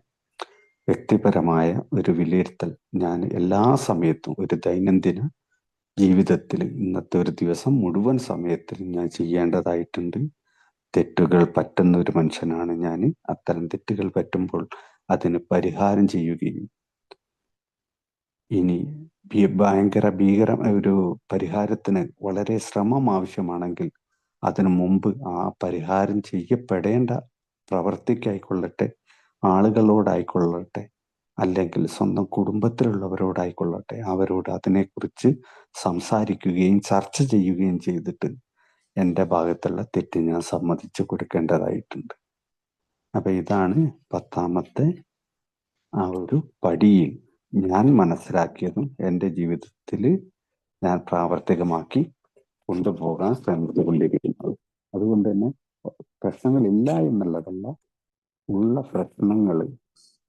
A: വ്യക്തിപരമായ ഒരു വിലയിരുത്തൽ ഞാൻ എല്ലാ സമയത്തും ഒരു ദൈനംദിന ജീവിതത്തിൽ ഇന്നത്തെ ഒരു ദിവസം മുഴുവൻ സമയത്തിൽ ഞാൻ ചെയ്യേണ്ടതായിട്ടുണ്ട്. തെറ്റുകൾ പറ്റുന്ന ഒരു മനുഷ്യനാണ് ഞാൻ. അത്തരം തെറ്റുകൾ പറ്റുമ്പോൾ അതിന് പരിഹാരം ചെയ്യുകയും, ഇനി ഭീകര ഒരു പരിഹാരത്തിന് വളരെ ശ്രമം ആവശ്യമാണെങ്കിൽ അതിനു മുമ്പ് ആ പരിഹാരം ചെയ്യപ്പെടേണ്ട പ്രവർത്തിക്കായിക്കൊള്ളട്ടെ, ആളുകളോടായിക്കൊള്ളട്ടെ, അല്ലെങ്കിൽ സ്വന്തം കുടുംബത്തിലുള്ളവരോടായിക്കൊള്ളട്ടെ, അവരോട് അതിനെക്കുറിച്ച് സംസാരിക്കുകയും ചർച്ച ചെയ്യുകയും ചെയ്തിട്ട് എൻ്റെ ഭാഗത്തുള്ള തെറ്റ് ഞാൻ സമ്മതിച്ചു കൊടുക്കേണ്ടതായിട്ടുണ്ട്. അപ്പൊ ഇതാണ് 10ാമത്തെ ആ ഒരു പടിയിൽ ഞാൻ മനസ്സിലാക്കിയതും എൻ്റെ ജീവിതത്തിൽ ഞാൻ പ്രാവർത്തികമാക്കി കൊണ്ടുപോകാൻ ശ്രമിച്ചുകൊണ്ടിരിക്കുന്നത്. അതുകൊണ്ട് തന്നെ പ്രശ്നങ്ങളില്ല എന്നുള്ളതല്ല, ഉള്ള പ്രശ്നങ്ങൾ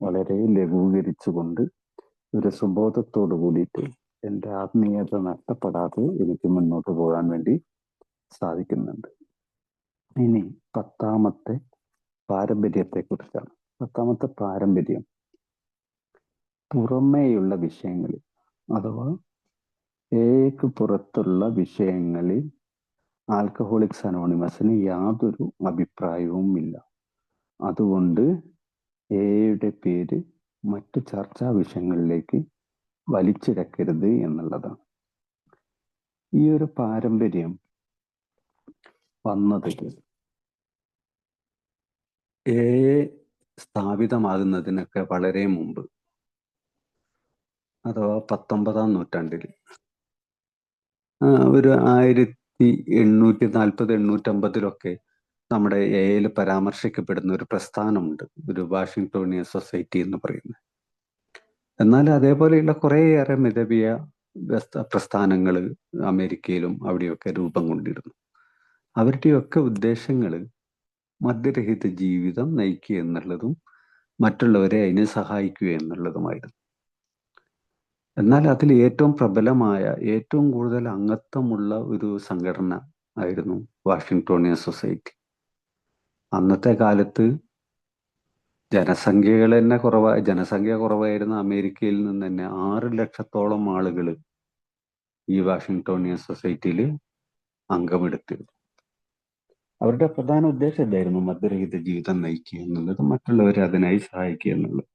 A: വളരെ ലഘൂകരിച്ചുകൊണ്ട് ഒരു സുബോധത്തോടു കൂടിയിട്ട് എൻ്റെ ആത്മീയത നഷ്ടപ്പെടാതെ എനിക്ക് മുന്നോട്ട് പോകാൻ വേണ്ടി സാധിക്കുന്നുണ്ട്. ഇനി 10ാമത്തെ പാരമ്പര്യത്തെക്കുറിച്ചാണ്. 10ാമത്തെ പാരമ്പര്യം പുറമേയുള്ള വിഷയങ്ങളിൽ, അഥവാ ഏക്ക് പുറത്തുള്ള വിഷയങ്ങളിൽ ആൽക്കഹോളിക്സ് അനോണിമസിന് യാതൊരു അഭിപ്രായവും ഇല്ല. അതുകൊണ്ട് എയുടെ പേര് മറ്റ് ചർച്ചാ വിഷയങ്ങളിലേക്ക് വലിച്ചിഴക്കരുത് എന്നുള്ളതാണ്. ഈ ഒരു പാരമ്പര്യം വന്നത് എ സ്ഥാപിതമാകുന്നതിനൊക്കെ വളരെ മുമ്പ്, അഥവാ 19ാം നൂറ്റാണ്ടിൽ ഒരു 1840-1850 നമ്മുടെ എയിൽ പരാമർശിക്കപ്പെടുന്ന ഒരു പ്രസ്ഥാനമുണ്ട്, ഒരു വാഷിങ്ടോണിയൻ സൊസൈറ്റി എന്ന് പറയുന്നത്. എന്നാൽ അതേപോലെയുള്ള കുറേയേറെ മിതവ്യ പ്രസ്ഥാനങ്ങൾ അമേരിക്കയിലും അവിടെയൊക്കെ രൂപം കൊണ്ടിരുന്നു. അവരുടെയൊക്കെ ഉദ്ദേശങ്ങൾ മദ്യരഹിത ജീവിതം നയിക്കുക എന്നുള്ളതും മറ്റുള്ളവരെ അതിനെ സഹായിക്കുക എന്നുള്ളതുമായിരുന്നു. എന്നാൽ അതിൽ ഏറ്റവും പ്രബലമായ, ഏറ്റവും കൂടുതൽ അംഗത്വമുള്ള ഒരു സംഘടന ആയിരുന്നു വാഷിങ്ടോണിയൻ സൊസൈറ്റി. അന്നത്തെ കാലത്ത് ജനസംഖ്യ കുറവായിരുന്ന അമേരിക്കയിൽ നിന്ന് തന്നെ 6 ലക്ഷത്തോളം ആളുകൾ ഈ വാഷിങ്ടോണിയൻ സൊസൈറ്റിയിൽ അംഗമെടുത്തിരുന്നു. അവരുടെ പ്രധാന ഉദ്ദേശം എന്തായിരുന്നു? മദ്യരഹിത ജീവിതം നയിക്കുക എന്നുള്ളത്, മറ്റുള്ളവരെ അതിനായി സഹായിക്കുക എന്നുള്ളത്.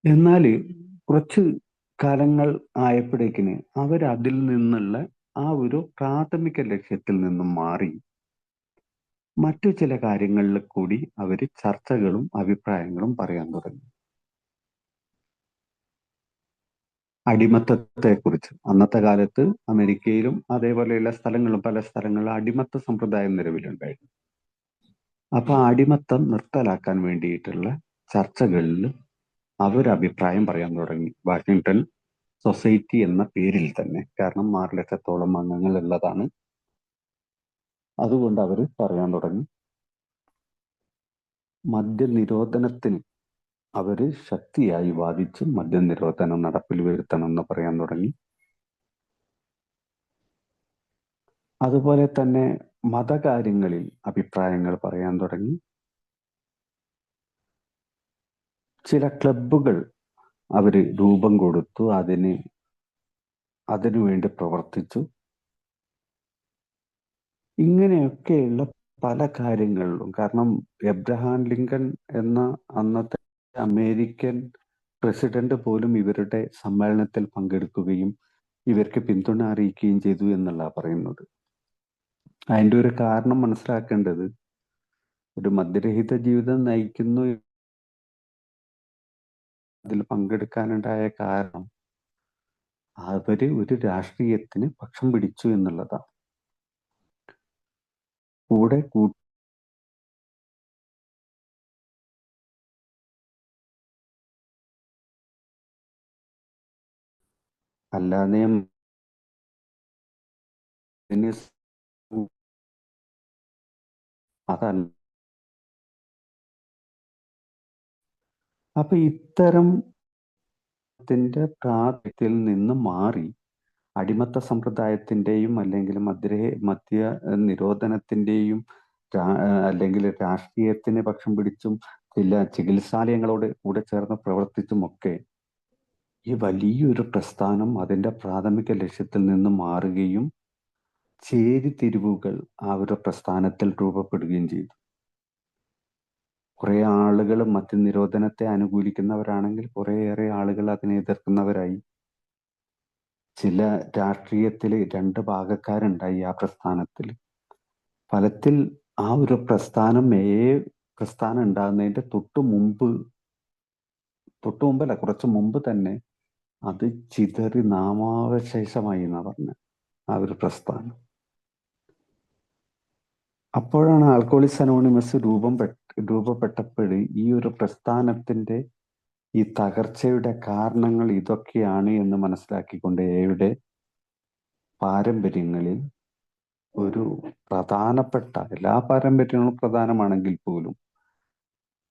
A: എന്നാൽ കുറച്ച് കാലങ്ങൾ ആയപ്പോഴേക്കിന് അവരതിൽ നിന്നുള്ള ആ ഒരു പ്രാഥമിക ലക്ഷ്യത്തിൽ നിന്നും മാറി മറ്റു ചില കാര്യങ്ങളിൽ കൂടി അവർ ചർച്ചകളും അഭിപ്രായങ്ങളും പറയാൻ തുടങ്ങി. അടിമത്തത്തെക്കുറിച്ച്. അന്നത്തെ കാലത്ത് അമേരിക്കയിലും അതേപോലെയുള്ള സ്ഥലങ്ങളിലും പല സ്ഥലങ്ങളിലും അടിമത്ത സമ്പ്രദായം നിലവിലുണ്ടായിരുന്നു. അപ്പൊ അടിമത്തം നിർത്തലാക്കാൻ വേണ്ടിയിട്ടുള്ള ചർച്ചകളിൽ അവരഭിപ്രായം പറയാൻ തുടങ്ങി, വാഷിങ്ടൺ സൊസൈറ്റി എന്ന പേരിൽ തന്നെ. കാരണം 6 ലക്ഷത്തോളം അംഗങ്ങൾ ഉള്ളതാണ്. അതുകൊണ്ട് അവർ പറയാൻ തുടങ്ങി. മദ്യനിരോധനത്തിന് അവര് ശക്തിയായി വാദിച്ച് മദ്യനിരോധനം നടപ്പിൽ വരുത്തണം എന്ന് പറയാൻ തുടങ്ങി. അതുപോലെ തന്നെ മതകാര്യങ്ങളിൽ അഭിപ്രായങ്ങൾ പറയാൻ തുടങ്ങി. ചില ക്ലബ്ബുകൾ അവര് രൂപം കൊടുത്തു, അതിനു വേണ്ടി പ്രവർത്തിച്ചു. ഇങ്ങനെയൊക്കെയുള്ള പല കാര്യങ്ങളിലും, കാരണം എബ്രഹാം ലിങ്കൺ എന്ന അന്നത്തെ അമേരിക്കൻ പ്രസിഡന്റ് പോലും ഇവരുടെ സമ്മേളനത്തിൽ പങ്കെടുക്കുകയും ഇവർക്ക് പിന്തുണ അറിയിക്കുകയും ചെയ്തു എന്നുള്ള പറയുന്നത്. അതിൻ്റെ ഒരു കാരണം മനസ്സിലാക്കേണ്ടത്, ഒരു മദ്യരഹിത ജീവിതം നയിക്കുന്നു അതിൽ പങ്കെടുക്കാനുണ്ടായ കാരണം അവര് ഒരു രാഷ്ട്രീയത്തിന് പക്ഷം പിടിച്ചു എന്നുള്ളതാണ്. കൂടെ അല്ലാതെ അതല്ല. അപ്പൊ ഇത്തരം പ്രാതിനിധ്യത്തിൽ നിന്ന് മാറി അടിമത്ത സമ്പ്രദായത്തിന്റെയും അല്ലെങ്കിൽ മദ്യ നിരോധനത്തിന്റെയും അല്ലെങ്കിൽ രാഷ്ട്രീയത്തിന് പക്ഷം പിടിച്ചും ചില ചികിത്സാലയങ്ങളോട് കൂടെ ചേർന്ന് പ്രവർത്തിച്ചുമൊക്കെ ഈ വലിയൊരു പ്രസ്ഥാനം അതിന്റെ പ്രാഥമിക ലക്ഷ്യത്തിൽ നിന്ന് മാറുകയും ചേരിതിരിവുകൾ ആ ഒരു പ്രസ്ഥാനത്തിൽ രൂപപ്പെടുകയും ചെയ്തു. കുറെ ആളുകൾ മദ്യനിരോധനത്തെ അനുകൂലിക്കുന്നവരാണെങ്കിൽ കുറേയേറെ ആളുകൾ അതിനെ എതിർക്കുന്നവരായി. ചില രാഷ്ട്രീയത്തിൽ 2 ഭാഗക്കാരുണ്ടായി ആ പ്രസ്ഥാനത്തിൽ. ഫലത്തിൽ ആ ഒരു പ്രസ്ഥാനം ഉണ്ടാകുന്നതിന്റെ തൊട്ടുമുമ്പല്ല, കുറച്ച് മുമ്പ് തന്നെ അത് ചിതറി നാമാവശേഷമായി എന്നാ പറഞ്ഞ ആ ഒരു പ്രസ്ഥാനം. അപ്പോഴാണ് ആൽക്കഹോളിക്സ് അനോണിമസ് രൂപപ്പെട്ടപ്പോൾ ഈ ഒരു പ്രസ്ഥാനത്തിന്റെ ഈ തകർച്ചയുടെ കാരണങ്ങൾ ഇതൊക്കെയാണ് എന്ന് മനസ്സിലാക്കിക്കൊണ്ട് എയുടെ പാരമ്പര്യങ്ങളിൽ ഒരു പ്രധാനപ്പെട്ട, എല്ലാ പാരമ്പര്യങ്ങളും പ്രധാനമാണെങ്കിൽ പോലും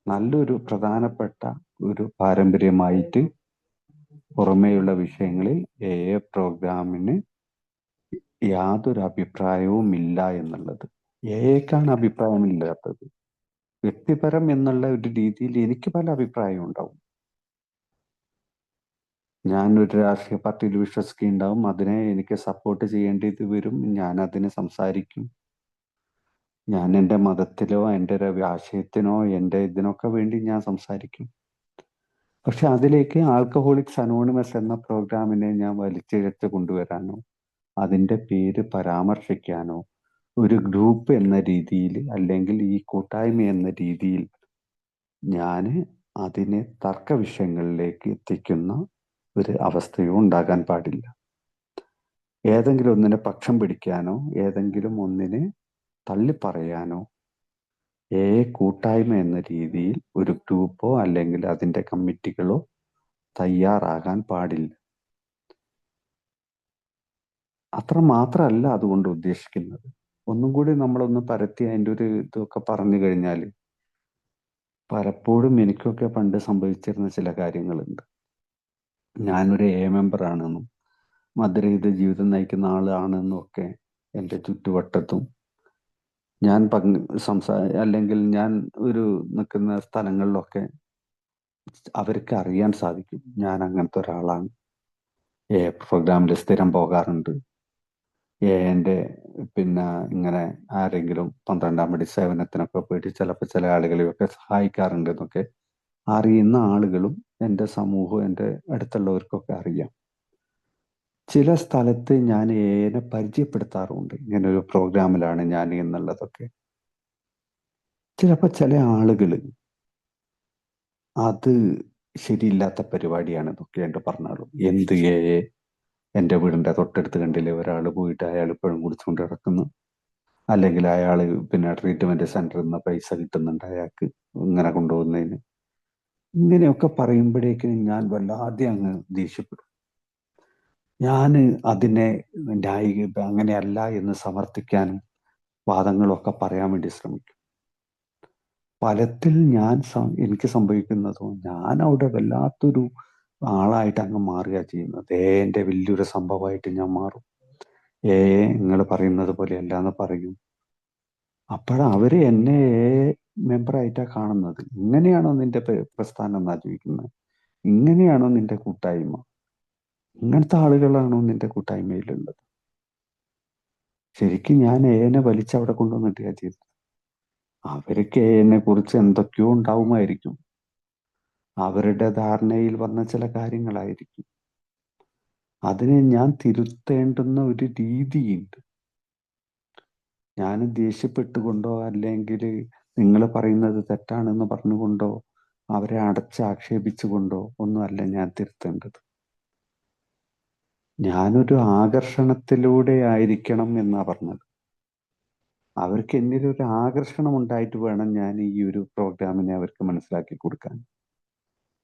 A: നല്ലൊരു പ്രധാനപ്പെട്ട ഒരു പാരമ്പര്യമായിട്ട് പുറമേയുള്ള വിഷയങ്ങളിൽ പ്രോഗ്രാമിന് യാതൊരു അഭിപ്രായവും ഇല്ല എന്നുള്ളത്. ക്കാണ് അഭിപ്രായമില്ലാത്തത്. വ്യക്തിപരം എന്നുള്ള ഒരു രീതിയിൽ എനിക്ക് പല അഭിപ്രായവും ഉണ്ടാവും. ഞാൻ ഒരു രാഷ്ട്രീയ പാർട്ടിയിൽ വിശ്വസിക്കുന്നുണ്ടാവും, അതിനെ എനിക്ക് സപ്പോർട്ട് ചെയ്യേണ്ടത് വരും, ഞാൻ അതിന് സംസാരിക്കും. ഞാൻ എൻ്റെ മതത്തിലോ എൻ്റെ ഒരു ആശയത്തിനോ എൻ്റെ ഇതിനൊക്കെ വേണ്ടി ഞാൻ സംസാരിക്കും. പക്ഷെ അതിലേക്ക് ആൽക്കഹോളിക്സ് അനോണിമസ് എന്ന പ്രോഗ്രാമിനെ ഞാൻ വലിച്ചിഴച്ച് കൊണ്ടുവരാനോ അതിൻ്റെ പേര് പരാമർശിക്കാനോ ഒരു ഗ്രൂപ്പ് എന്ന രീതിയിൽ അല്ലെങ്കിൽ ഈ കൂട്ടായ്മ എന്ന രീതിയിൽ ഞാൻ അതിനെ തർക്ക വിഷയങ്ങളിലേക്ക് എത്തിക്കുന്ന ഒരു അവസ്ഥയോ ഉണ്ടാകാൻ പാടില്ല. ഏതെങ്കിലും ഒന്നിനെ പക്ഷം പിടിക്കാനോ ഏതെങ്കിലും ഒന്നിനെ തള്ളിപ്പറയാനോ കൂട്ടായ്മ എന്ന രീതിയിൽ ഒരു ഗ്രൂപ്പോ അല്ലെങ്കിൽ അതിൻ്റെ കമ്മിറ്റികളോ തയ്യാറാകാൻ പാടില്ല. അത്ര മാത്രമല്ല അതുകൊണ്ട് ഉദ്ദേശിക്കുന്നത്. ഒന്നും കൂടി നമ്മളൊന്ന് പരത്തി അതിൻ്റെ ഒരു ഇതൊക്കെ പറഞ്ഞു കഴിഞ്ഞാൽ, പലപ്പോഴും എനിക്കൊക്കെ പണ്ട് സംഭവിച്ചിരുന്ന ചില കാര്യങ്ങളുണ്ട്. ഞാനൊരു മെമ്പർ ആണെന്നും മദ്യരഹിത ജീവിതം നയിക്കുന്ന ആളാണെന്നും ഒക്കെ എൻ്റെ ചുറ്റുവട്ടത്തും ഞാൻ അല്ലെങ്കിൽ ഞാൻ ഒരു നിൽക്കുന്ന സ്ഥലങ്ങളിലൊക്കെ അവർക്ക് അറിയാൻ സാധിക്കും ഞാൻ അങ്ങനത്തെ ഒരാളാണ്. പ്രോഗ്രാമിൽ സ്ഥിരം പോകാറുണ്ട്. എൻ്റെ പിന്നെ ഇങ്ങനെ ആരെങ്കിലും 12-ാം പടി സേവനത്തിനൊക്കെ പോയിട്ട് ചിലപ്പോൾ ചില ആളുകളെയൊക്കെ സഹായിക്കാറുണ്ട് എന്നൊക്കെ അറിയുന്ന ആളുകളും എൻ്റെ സമൂഹവും എൻ്റെ അടുത്തുള്ളവർക്കൊക്കെ അറിയാം. ചില സ്ഥലത്ത് ഞാൻ പരിചയപ്പെടുത്താറുണ്ട്, ഇങ്ങനെ ഒരു പ്രോഗ്രാമിലാണ് ഞാൻ എന്നുള്ളതൊക്കെ. ചിലപ്പോൾ ചില ആളുകൾ അത് ശരിയില്ലാത്ത പരിപാടിയാണ് എന്നൊക്കെ എൻ്റെ പറഞ്ഞാലും, എന്ത് എൻ്റെ വീടിൻ്റെ തൊട്ടടുത്ത് കണ്ടില്ലേ ഒരാൾ പോയിട്ട് അയാൾ ഇപ്പോഴും കുടിച്ചുകൊണ്ട് കിടക്കുന്നു, അല്ലെങ്കിൽ അയാൾ പിന്നെ ട്രീറ്റ്മെന്റ് സെന്ററിൽ നിന്ന് പൈസ കിട്ടുന്നുണ്ട് അയാൾക്ക് ഇങ്ങനെ കൊണ്ടുപോകുന്നതിന്, ഇങ്ങനെയൊക്കെ പറയുമ്പോഴേക്കും ഞാൻ വല്ലാതെ അങ്ങ് ദേഷ്യപ്പെടും. ഞാൻ അതിനെ അങ്ങനെയല്ല എന്ന് സമർത്ഥിക്കാനും വാദങ്ങളൊക്കെ പറയാൻ വേണ്ടി ശ്രമിക്കും. ഫലത്തിൽ എനിക്ക് സംഭവിക്കുന്നതോ ഞാൻ അവിടെ വല്ലാത്തൊരു ആളായിട്ട് അങ്ങ് മാറുക ചെയ്യുന്നത്. എൻ്റെ വലിയൊരു സംഭവമായിട്ട് ഞാൻ മാറും. നിങ്ങൾ പറയുന്നത് പോലെ അല്ല എന്ന് പറയും. അവര് എന്നെ മെമ്പറായിട്ടാണ് കാണുന്നത്. ഇങ്ങനെയാണോ നിന്റെ പ്രസ്ഥാനം എന്നാ ചോദിക്കുന്നത്? ഇങ്ങനെയാണോ നിന്റെ കൂട്ടായ്മ? ഇങ്ങനത്തെ ആളുകളാണോ നിന്റെ കൂട്ടായ്മയിലുള്ളത്? ശരിക്കും ഞാൻ എന്നെ വലിച്ചവിടെ കൊണ്ടുവന്നിട്ട് ചെയ്തത്. അവർക്ക് എന്നെ കുറിച്ച് എന്തൊക്കെയോ ഉണ്ടാവുമായിരിക്കും, അവരുടെ ധാരണയിൽ വന്ന ചില കാര്യങ്ങളായിരിക്കും. അതിനെ ഞാൻ തിരുത്തേണ്ടുന്ന ഒരു രീതിയുണ്ട്. ഞാൻ ദേഷ്യപ്പെട്ടുകൊണ്ടോ അല്ലെങ്കിൽ നിങ്ങൾ പറയുന്നത് തെറ്റാണെന്ന് പറഞ്ഞുകൊണ്ടോ അവരെ അടച്ചാക്ഷേപിച്ചുകൊണ്ടോ ഒന്നുമല്ല ഞാൻ തിരുത്തേണ്ടത്. ഞാനൊരു ആകർഷണത്തിലൂടെ ആയിരിക്കണം എന്നാ പറഞ്ഞത്. അവർക്ക് എന്നിലൊരു ആകർഷണം ഉണ്ടായിട്ട് വേണം ഞാൻ ഈ ഒരു പ്രോഗ്രാമിനെ അവർക്ക് മനസ്സിലാക്കി കൊടുക്കാൻ.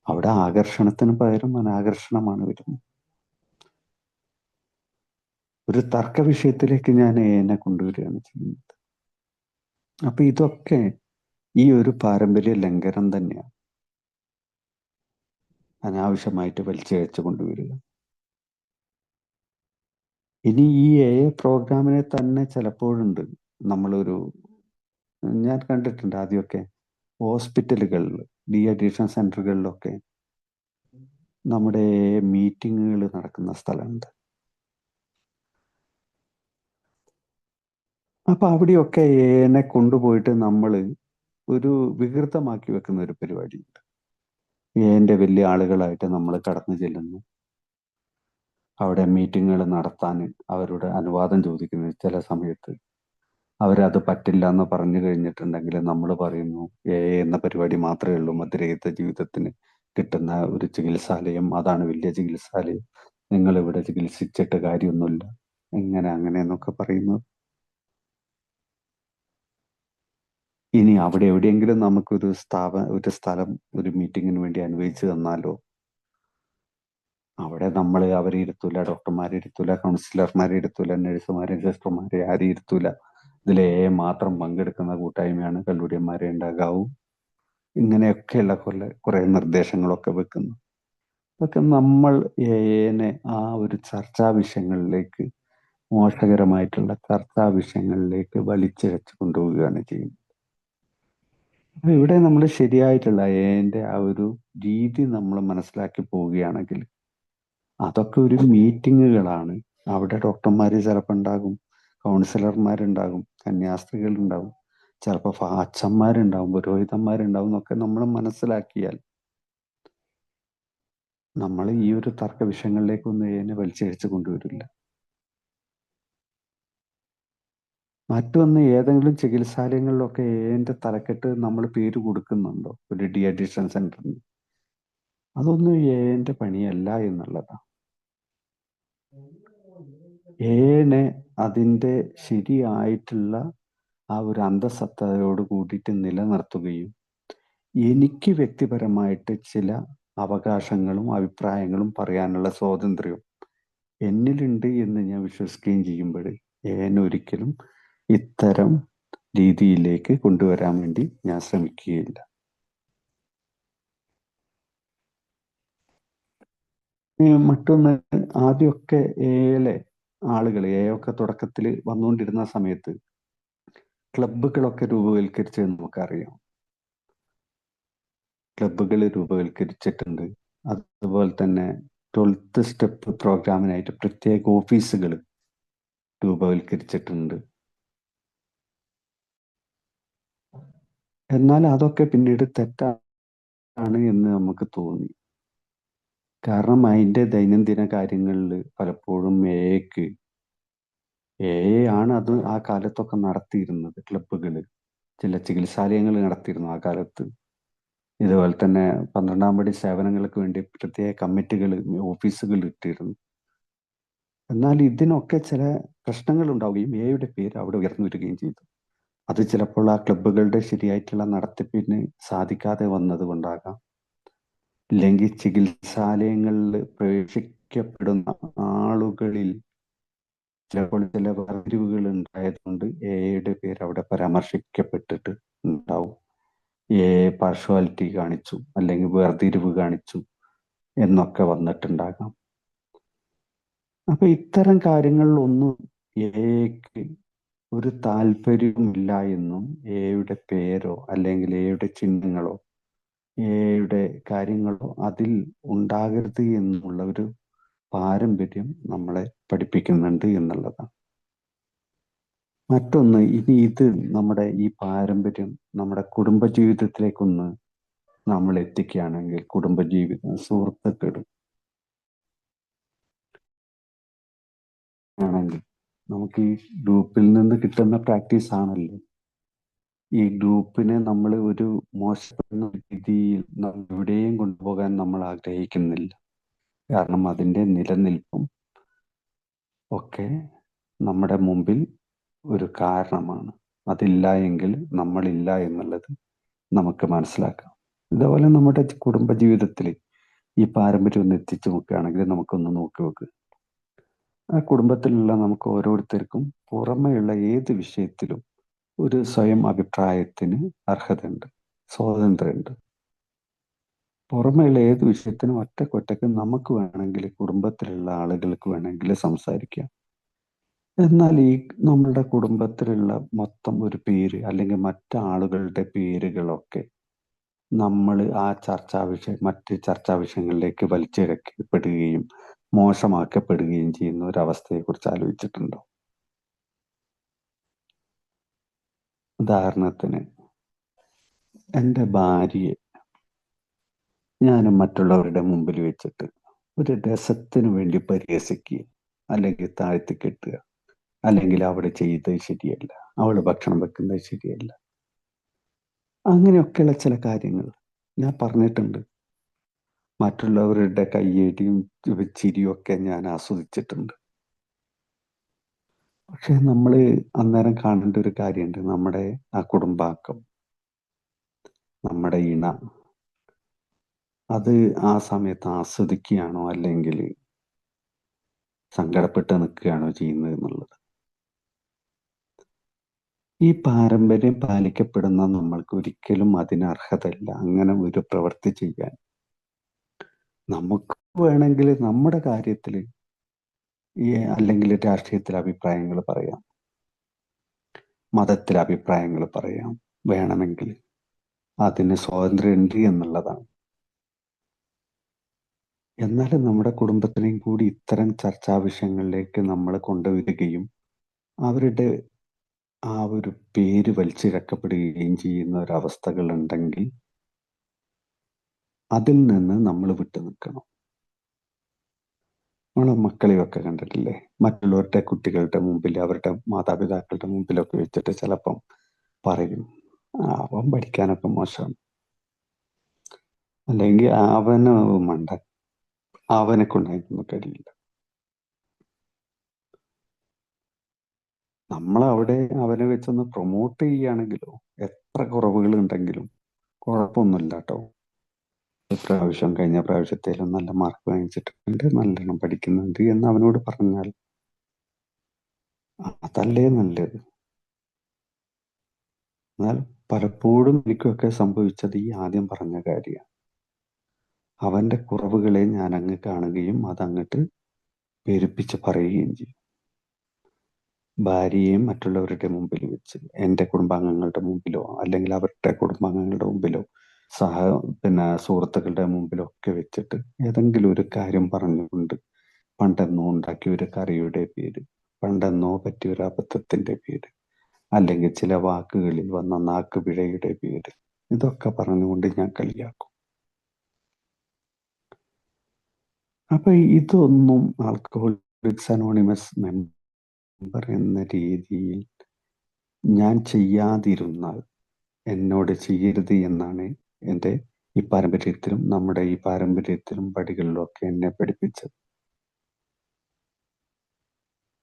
A: അവിടെ ആകർഷണത്തിന് പകരം അനാകർഷണമാണ് വരുന്നത്. ഒരു തർക്ക വിഷയത്തിലേക്ക് ഞാൻ എന്നെ കൊണ്ടുവരികയാണ് ചെയ്യുന്നത്. അപ്പൊ ഇതൊക്കെ ഈ ഒരു പാരമ്പര്യ ലംഘനം തന്നെയാണ്, അനാവശ്യമായിട്ട് വലിച്ചിഴച്ചു കൊണ്ടുവരിക. ഇനി ഈ പ്രോഗ്രാമിനെ തന്നെ ചിലപ്പോഴുണ്ട് ഞാൻ കണ്ടിട്ടുണ്ട് ആദ്യമൊക്കെ ഹോസ്പിറ്റലുകളിൽ, ഡീഅഡിക്ഷൻ സെന്ററുകളിലൊക്കെ നമ്മുടെ മീറ്റിങ്ങുകൾ നടക്കുന്ന സ്ഥലമുണ്ട്. അപ്പൊ അവിടെയൊക്കെ എന്നെ കൊണ്ടുപോയിട്ട് നമ്മൾ ഒരു വികൃതമാക്കി വെക്കുന്ന ഒരു പരിപാടിയുണ്ട്. എൻ്റെ വലിയ ആളുകളായിട്ട് നമ്മൾ കടന്നു ചെല്ലുന്നു. അവിടെ മീറ്റിങ്ങുകൾ നടത്താൻ അവരുടെ അനുവാദം ചോദിക്കുന്നത് ചില സമയത്ത് അവരത് പറ്റില്ല എന്ന് പറഞ്ഞു കഴിഞ്ഞിട്ടുണ്ടെങ്കിൽ നമ്മൾ പറയുന്നു എന്ന പരിപാടി മാത്രമേ ഉള്ളൂ മദ്യരഹിത ജീവിതത്തിന് കിട്ടുന്ന ഒരു ചികിത്സാലയം, അതാണ് വലിയ ചികിത്സാലയം, നിങ്ങൾ ഇവിടെ ചികിത്സിച്ചിട്ട് കാര്യമൊന്നുമില്ല, അങ്ങനെ എന്നൊക്കെ പറയുന്നു. ഇനി അവിടെ എവിടെയെങ്കിലും നമുക്കൊരു ഒരു സ്ഥലം ഒരു മീറ്റിങ്ങിന് വേണ്ടി അനുവദിച്ചു തന്നാലോ, അവിടെ നമ്മൾ അവരെ ഇരുത്തൂല, ഡോക്ടർമാരെ ഇരുത്തൂല, കൗൺസിലർമാരെ ഇരുത്തൂല, നഴ്സുമാരെ, സിസ്റ്റർമാരെ ആരും ഇരുത്തൂല. ഇതിലെ മാത്രം പങ്കെടുക്കുന്ന കൂട്ടായ്മയാണ് കല്ലൂരിയന്മാരെ ഉണ്ടാകാവൂ. ഇങ്ങനെയൊക്കെയുള്ള കുറെ നിർദ്ദേശങ്ങളൊക്കെ വെക്കുന്നു. അതൊക്കെ നമ്മൾ എനെ ആ ഒരു ചർച്ചാ വിഷയങ്ങളിലേക്ക്, മോശകരമായിട്ടുള്ള ചർച്ചാ വിഷയങ്ങളിലേക്ക് വലിച്ചിഴച്ച് കൊണ്ടുപോവുകയാണ് ചെയ്യുന്നത്. അപ്പൊ ഇവിടെ നമ്മൾ ശരിയായിട്ടുള്ള എന്റെ ആ ഒരു രീതി നമ്മൾ മനസ്സിലാക്കി പോവുകയാണെങ്കിൽ അതൊക്കെ ഒരു മീറ്റിങ്ങുകളാണ്. അവിടെ ഡോക്ടർമാര് ചിലപ്പോൾ ഉണ്ടാകും, കൗൺസിലർമാരുണ്ടാകും, കന്യാസ്ത്രീകൾ ഉണ്ടാകും, ചിലപ്പോൾ അച്ഛന്മാരുണ്ടാവും, പുരോഹിതന്മാരുണ്ടാവും എന്നൊക്കെ നമ്മൾ മനസ്സിലാക്കിയാൽ നമ്മൾ ഈ ഒരു തർക്ക വിഷയങ്ങളിലേക്കൊന്നും ഇതിനെ വലിച്ചിഴച്ച് കൊണ്ടുവരില്ല. മറ്റൊന്ന്, ഏതെങ്കിലും ചികിത്സാലയങ്ങളിലൊക്കെ ഏതിന്റെ തലക്കെട്ട് നമ്മൾ പേര് കൊടുക്കുന്നുണ്ടോ ഒരു ഡി അഡിക്ഷൻ സെന്ററിന്? അതൊന്നും ഏന്റെ പണിയല്ല എന്നുള്ളതാണ്. ഏനെ അതിൻ്റെ ശരിയായിട്ടുള്ള ആ ഒരു അന്തസത്തയോട് കൂടിയിട്ട് നിലനിർത്തുകയും എനിക്ക് വ്യക്തിപരമായിട്ട് ചില അവകാശങ്ങളും അഭിപ്രായങ്ങളും പറയാനുള്ള സ്വാതന്ത്ര്യവും എന്നിലുണ്ട് എന്ന് ഞാൻ വിശ്വസിക്കുകയും ചെയ്യുമ്പോൾ ഒരിക്കലും ഇത്തരം രീതിയിലേക്ക് കൊണ്ടുവരാൻ വേണ്ടി ഞാൻ ശ്രമിക്കുകയില്ല. മറ്റൊന്ന്, ആദ്യമൊക്കെ ഏലെ ആളുകൾ ഒക്കെ തുടക്കത്തിൽ വന്നുകൊണ്ടിരുന്ന സമയത്ത് ക്ലബ്ബുകളൊക്കെ രൂപവൽക്കരിച്ചത് നമുക്കറിയാം. ക്ലബ്ബുകൾ രൂപവൽക്കരിച്ചിട്ടുണ്ട്. അതുപോലെ തന്നെ 12th സ്റ്റെപ്പ് പ്രോഗ്രാമിനായിട്ട് പ്രത്യേക ഓഫീസുകൾ രൂപവൽക്കരിച്ചിട്ടുണ്ട്. എന്നാൽ അതൊക്കെ പിന്നീട് തെറ്റാണ് എന്ന് നമുക്ക് തോന്നി. കാരണം അതിൻ്റെ ദൈനംദിന കാര്യങ്ങളിൽ പലപ്പോഴും എ ആണ് അത് ആ കാലത്തൊക്കെ നടത്തിയിരുന്നത്. ക്ലബ്ബുകൾ, ചില ചികിത്സാലയങ്ങൾ നടത്തിയിരുന്നു ആ കാലത്ത്. ഇതുപോലെ തന്നെ 12-ാം പടി സേവനങ്ങൾക്ക് വേണ്ടി പ്രത്യേക കമ്മിറ്റികൾ, ഓഫീസുകൾ ഇട്ടിരുന്നു. എന്നാൽ ഇതിനൊക്കെ ചില പ്രശ്നങ്ങൾ ഉണ്ടാവുകയും എയുടെ പേര് അവിടെ ഉയർന്നു വരികയും ചെയ്തു. അത് ചിലപ്പോൾ ആ ക്ലബ്ബുകളുടെ ശരിയായിട്ടുള്ള നടത്തിപ്പിന് സാധിക്കാതെ വന്നത് കൊണ്ടാകാം, ഇല്ലെങ്കിൽ ചികിത്സാലയങ്ങളിൽ പ്രവേശിക്കപ്പെടുന്ന ആളുകളിൽ ചിലപ്പോൾ ചില വേർതിരിവുകൾ ഉണ്ടായതുകൊണ്ട് എയുടെ പേര് അവിടെ പരാമർശിക്കപ്പെട്ടിട്ട് ഉണ്ടാവും. പാർഷ്വാലിറ്റി കാണിച്ചു അല്ലെങ്കിൽ വേർതിരിവ് കാണിച്ചു എന്നൊക്കെ വന്നിട്ടുണ്ടാകാം. അപ്പൊ ഇത്തരം കാര്യങ്ങളിലൊന്നും എക്ക് ഒരു താല്പര്യവുമില്ല എന്നും എയുടെ പേരോ അല്ലെങ്കിൽ എയുടെ ചിഹ്നങ്ങളോ എയുടെ കാര്യങ്ങളോ അതിൽ ഉണ്ടാകരുത് എന്നുള്ള ഒരു പാരമ്പര്യം നമ്മളെ പഠിപ്പിക്കുന്നുണ്ട് എന്നുള്ളതാണ്. മറ്റൊന്ന്, ഇനി ഇത് നമ്മുടെ ഈ പാരമ്പര്യം നമ്മുടെ കുടുംബജീവിതത്തിലേക്കൊന്ന് നമ്മൾ എത്തിക്കുകയാണെങ്കിൽ, കുടുംബജീവിതം, സുഹൃത്തുക്കളും ആണെങ്കിൽ നമുക്ക് ഈ ഗ്രൂപ്പിൽ നിന്ന് കിട്ടുന്ന പ്രാക്ടീസ് ആണല്ലോ. ഈ ഗ്രൂപ്പിനെ നമ്മൾ ഒരു മോശപ്പെടുന്ന രീതിയിൽ എവിടെയും കൊണ്ടുപോകാൻ നമ്മൾ ആഗ്രഹിക്കുന്നില്ല. കാരണം അതിൻ്റെ നിലനിൽപ്പും ഒക്കെ നമ്മുടെ മുമ്പിൽ ഒരു കാരണമാണ്. അതില്ല എങ്കിൽ നമ്മളില്ല എന്നുള്ളത് നമുക്ക് മനസ്സിലാക്കാം. ഇതുപോലെ നമ്മുടെ കുടുംബജീവിതത്തിൽ ഈ പാരമ്പര്യം ഒന്ന് എത്തിച്ചു നോക്കുകയാണെങ്കിൽ നമുക്കൊന്ന് നോക്കി നോക്ക്. ആ കുടുംബത്തിലുള്ള നമുക്ക് ഓരോരുത്തർക്കും പുറമെയുള്ള ഏത് വിഷയത്തിലും ഒരു സ്വയം അഭിപ്രായത്തിന് അർഹതയുണ്ട്, സ്വാതന്ത്ര്യമുണ്ട്. പുറമെയുള്ള ഏത് വിഷയത്തിനും ഒറ്റക്കൊറ്റക്ക് നമുക്ക് വേണമെങ്കിൽ, കുടുംബത്തിലുള്ള ആളുകൾക്ക് വേണമെങ്കിൽ സംസാരിക്കാം. എന്നാൽ ഈ നമ്മളുടെ കുടുംബത്തിലുള്ള മൊത്തം ഒരു പേര് അല്ലെങ്കിൽ മറ്റാളുകളുടെ പേരുകളൊക്കെ നമ്മൾ ആ മറ്റ് ചർച്ചാ വിഷയങ്ങളിലേക്ക് വലിച്ചിഴക്കപ്പെടുകയും മോശമാക്കപ്പെടുകയും ചെയ്യുന്ന ഒരവസ്ഥയെക്കുറിച്ച് ആലോചിച്ചിട്ടുണ്ടോ? ഉദാഹരണത്തിന്, എൻ്റെ ഭാര്യയെ ഞാൻ മറ്റുള്ളവരുടെ മുമ്പിൽ വെച്ചിട്ട് ഒരു രസത്തിന് വേണ്ടി പരിഹസിക്കുക, അല്ലെങ്കിൽ താഴ്ത്തി കെട്ടുക, അല്ലെങ്കിൽ അവിടെ ചെയ്തത് ശരിയല്ല, അവൾ ഭക്ഷണം വെക്കുന്നത് ശരിയല്ല, അങ്ങനെയൊക്കെയുള്ള ചില കാര്യങ്ങൾ ഞാൻ പറഞ്ഞിട്ടുണ്ട്. മറ്റുള്ളവരുടെ കയ്യടിയും ചിരിയും ഒക്കെ ഞാൻ ആസ്വദിച്ചിട്ടുണ്ട്. പക്ഷെ നമ്മൾ അന്നേരം കാണേണ്ട ഒരു കാര്യമുണ്ട്. നമ്മുടെ ആ കുടുംബാംഗം, നമ്മുടെ ഇണ, അത് ആ സമയത്ത് ആസ്വദിക്കുകയാണോ അല്ലെങ്കിൽ സങ്കടപ്പെട്ട് നിൽക്കുകയാണോ ചെയ്യുന്നത് എന്നുള്ളത്. ഈ പാരമ്പര്യം പാലിക്കപ്പെടുന്ന നമ്മൾക്ക് ഒരിക്കലും അതിന് അർഹതയില്ല അങ്ങനെ ഒരു പ്രവൃത്തി ചെയ്യാൻ. നമുക്ക് വേണമെങ്കിൽ നമ്മുടെ കാര്യത്തിൽ അല്ലെങ്കിൽ രാഷ്ട്രീയത്തിൽ അഭിപ്രായങ്ങൾ പറയാം, മതത്തിൽ അഭിപ്രായങ്ങൾ പറയാം, വേണമെങ്കിൽ അതിന് സ്വാതന്ത്ര്യമുണ്ട് എന്നുള്ളതാണ്. എന്നാലും നമ്മുടെ കുടുംബത്തിനെയും കൂടി ഇത്തരം ചർച്ചാ വിഷയങ്ങളിലേക്ക് നമ്മൾ കൊണ്ടുവരികയും അവരുടെ ആ ഒരു പേര് വലിച്ചിഴക്കപ്പെടുകയും ചെയ്യുന്ന ഒരവസ്ഥകൾ ഉണ്ടെങ്കിൽ അതിൽ നിന്ന് നമ്മൾ വിട്ടു നിൽക്കണം. നമ്മളെ മക്കളെയൊക്കെ കണ്ടിട്ടില്ലേ, മറ്റുള്ളവരുടെ കുട്ടികളുടെ മുമ്പിൽ അവരുടെ മാതാപിതാക്കളുടെ മുമ്പിലൊക്കെ വെച്ചിട്ട് ചിലപ്പം പറയും അവൻ പഠിക്കാനൊക്കെ മോശമാണ്, അല്ലെങ്കിൽ അവന് മണ്ടൻ, അവനെ കൊണ്ടായിട്ടൊന്നും കഴിയില്ല. നമ്മളവിടെ അവനെ വെച്ചൊന്ന് പ്രൊമോട്ട് ചെയ്യുകയാണെങ്കിലോ എത്ര കുറവുകൾ ഉണ്ടെങ്കിലും കുഴപ്പമൊന്നുമില്ല കേട്ടോ, ഇപ്രാവശ്യം കഴിഞ്ഞ പ്രാവശ്യത്തേലും നല്ല മാർക്ക് വാങ്ങിച്ചിട്ടുണ്ട്, നല്ലോണം പഠിക്കുന്നുണ്ട് എന്ന് അവനോട് പറഞ്ഞാൽ അതല്ലേ നല്ലത്. എന്നാൽ പലപ്പോഴും എനിക്കൊക്കെ സംഭവിച്ചത് ഈ ആദ്യം പറഞ്ഞ കാര്യമാണ്. അവന്റെ കുറവുകളെ ഞാൻ അങ്ങ് കാണുകയും അതങ്ങട്ട് പെരുപ്പിച്ച് പറയുകയും ചെയ്യും. ഭാര്യയെയും മറ്റുള്ളവരുടെ മുമ്പിൽ വെച്ച്, എൻ്റെ കുടുംബാംഗങ്ങളുടെ മുമ്പിലോ അല്ലെങ്കിൽ അവരുടെ കുടുംബാംഗങ്ങളുടെ മുമ്പിലോ സുഹൃത്തുക്കളുടെ മുമ്പിലോ ഒക്കെ വെച്ചിട്ട് ഏതെങ്കിലും ഒരു കാര്യം പറഞ്ഞുകൊണ്ട് പണ്ടെന്നോ ഉണ്ടാക്കിയ ഒരു കറിയുടെ പേര്, പണ്ടെന്നോ പറ്റിയ ഒരു അബദ്ധത്തിന്റെ പേര്, അല്ലെങ്കിൽ ചില വാക്കുകളിൽ വന്ന നാക്കുപിഴയുടെ പേര്, ഇതൊക്കെ പറഞ്ഞുകൊണ്ട് ഞാൻ കളിയാക്കും. അപ്പൊ ഇതൊന്നും ആൽക്കഹോളിക്സ് അനോണിമസ് മെമ്പർ എന്ന രീതിയിൽ ഞാൻ ചെയ്യാതിരുന്നാൽ എന്നോട് ചെയ്യരുത് എന്നാണ് എൻ്റെ ഈ പാരമ്പര്യത്തിലും നമ്മുടെ ഈ പാരമ്പര്യത്തിലും പടികളിലും ഒക്കെ എന്നെ പഠിപ്പിച്ചത്.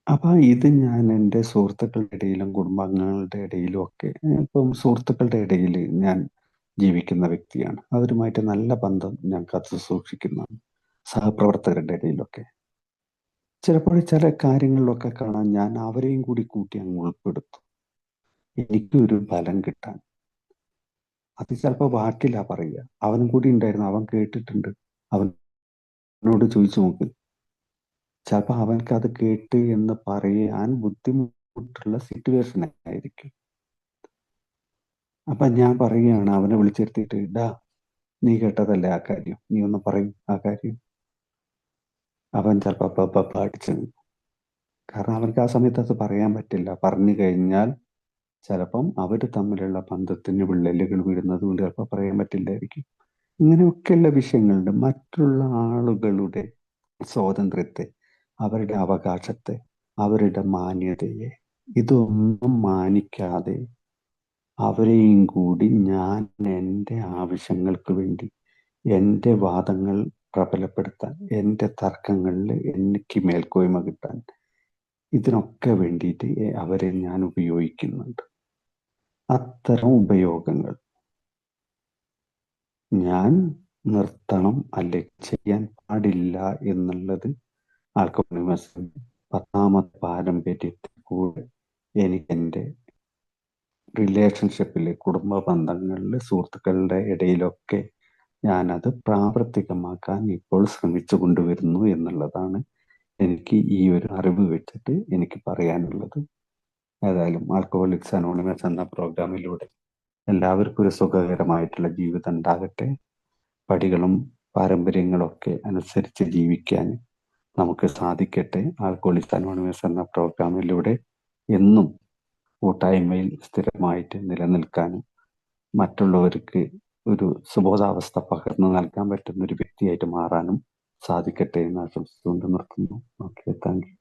A: അപ്പൊ ഇത് ഞാൻ എൻ്റെ സുഹൃത്തുക്കളുടെ ഇടയിലും കുടുംബാംഗങ്ങളുടെ ഇടയിലും ഒക്കെ, ഇപ്പം സുഹൃത്തുക്കളുടെ ഇടയിൽ ഞാൻ ജീവിക്കുന്ന വ്യക്തിയാണ്, അവരുമായിട്ട് നല്ല ബന്ധം ഞാൻ കാത്തു സൂക്ഷിക്കുന്നതാണ്. സഹപ്രവർത്തകരുടെ ഇടയിലൊക്കെ ചിലപ്പോൾ ചില കാര്യങ്ങളിലൊക്കെ കാണാൻ ഞാൻ അവരെയും കൂടി കൂട്ടി അങ്ങ് ഉൾപ്പെടുത്തും, എനിക്കൊരു ബലം കിട്ടാൻ. അത് ചിലപ്പോൾ വാക്കില്ല പറയുക, അവനും കൂടി ഉണ്ടായിരുന്നു, അവൻ കേട്ടിട്ടുണ്ട്, അവനോട് ചോദിച്ചു നോക്ക്, ചിലപ്പോൾ അവൻക്ക് അത് കേട്ട് എന്ന് പറയാൻ ബുദ്ധിമുട്ടുള്ള സിറ്റുവേഷൻ ആയിരിക്കും. അപ്പൊ ഞാൻ പറയുകയാണ്, അവനെ വിളിച്ചിരുത്തിയിട്ട്, ഡാ നീ കേട്ടതല്ലേ ആ കാര്യം, നീ ഒന്ന് പറയും ആ കാര്യം. അവൻ ചിലപ്പോൾ പാടിച്ചു, കാരണം അവർക്ക് ആ സമയത്ത് അത് പറയാൻ പറ്റില്ല. പറഞ്ഞു കഴിഞ്ഞാൽ ചിലപ്പം അവർ തമ്മിലുള്ള ബന്ധത്തിന് വിള്ളലുകൾ വീഴുന്നത് കൊണ്ട് ചിലപ്പോൾ പറയാൻ പറ്റില്ലായിരിക്കും. ഇങ്ങനെയൊക്കെയുള്ള വിഷയങ്ങളുണ്ട്. മറ്റുള്ള ആളുകളുടെ സ്വാതന്ത്ര്യത്തെ, അവരുടെ അവകാശത്തെ, അവരുടെ മാന്യതയെ ഇതൊന്നും മാനിക്കാതെ അവരെയും കൂടി ഞാൻ എൻ്റെ ആവശ്യങ്ങൾക്ക് വേണ്ടി, എൻ്റെ വാദങ്ങൾ പ്രബലപ്പെടുത്താൻ, എൻ്റെ തർക്കങ്ങളിൽ എനിക്ക് മേൽക്കോയ്മ കിട്ടാൻ, ഇതിനൊക്കെ വേണ്ടിയിട്ട് അവരെ ഞാൻ ഉപയോഗിക്കുന്നുണ്ട്. അത്തരം ഉപയോഗങ്ങൾ ഞാൻ നിർത്തണം, അല്ലെങ്കിൽ ചെയ്യാൻ പാടില്ല എന്നുള്ളത് ആൽക്കഹോളിസം 10ാമത്തെ പാരമ്പര്യത്തിൽ കൂടെ എനിക്ക് എൻ്റെ റിലേഷൻഷിപ്പിൽ, കുടുംബ ബന്ധങ്ങളിൽ, സുഹൃത്തുക്കളുടെ ഇടയിലൊക്കെ ഞാനത് പ്രാവർത്തികമാക്കാൻ ഇപ്പോൾ ശ്രമിച്ചു കൊണ്ടുവരുന്നു എന്നുള്ളതാണ് എനിക്ക് ഈ ഒരു അറിവ് വെച്ചിട്ട് എനിക്ക് പറയാനുള്ളത്. ഏതായാലും ആൽക്കഹോളിക്സ് അനോണിമസ് എന്ന പ്രോഗ്രാമിലൂടെ എല്ലാവർക്കും ഒരു സുഖകരമായിട്ടുള്ള ജീവിതം ഉണ്ടാകട്ടെ. പടികളും പാരമ്പര്യങ്ങളും ഒക്കെ അനുസരിച്ച് ജീവിക്കാൻ നമുക്ക് സാധിക്കട്ടെ. ആൽക്കഹോളിക്സ് അനോണിമസ് എന്ന പ്രോഗ്രാമിലൂടെ എന്നും കൂട്ടായ്മയിൽ സ്ഥിരമായിട്ട് നിലനിൽക്കാനും മറ്റുള്ളവർക്ക് ഒരു സുബോധാവസ്ഥ പകർന്നു നൽകാൻ പറ്റുന്ന ഒരു വ്യക്തിയായിട്ട് മാറാനും സാധിക്കട്ടെ എന്ന് ആശംസിച്ചുകൊണ്ട് നിർത്തുന്നു. Okay, thank you.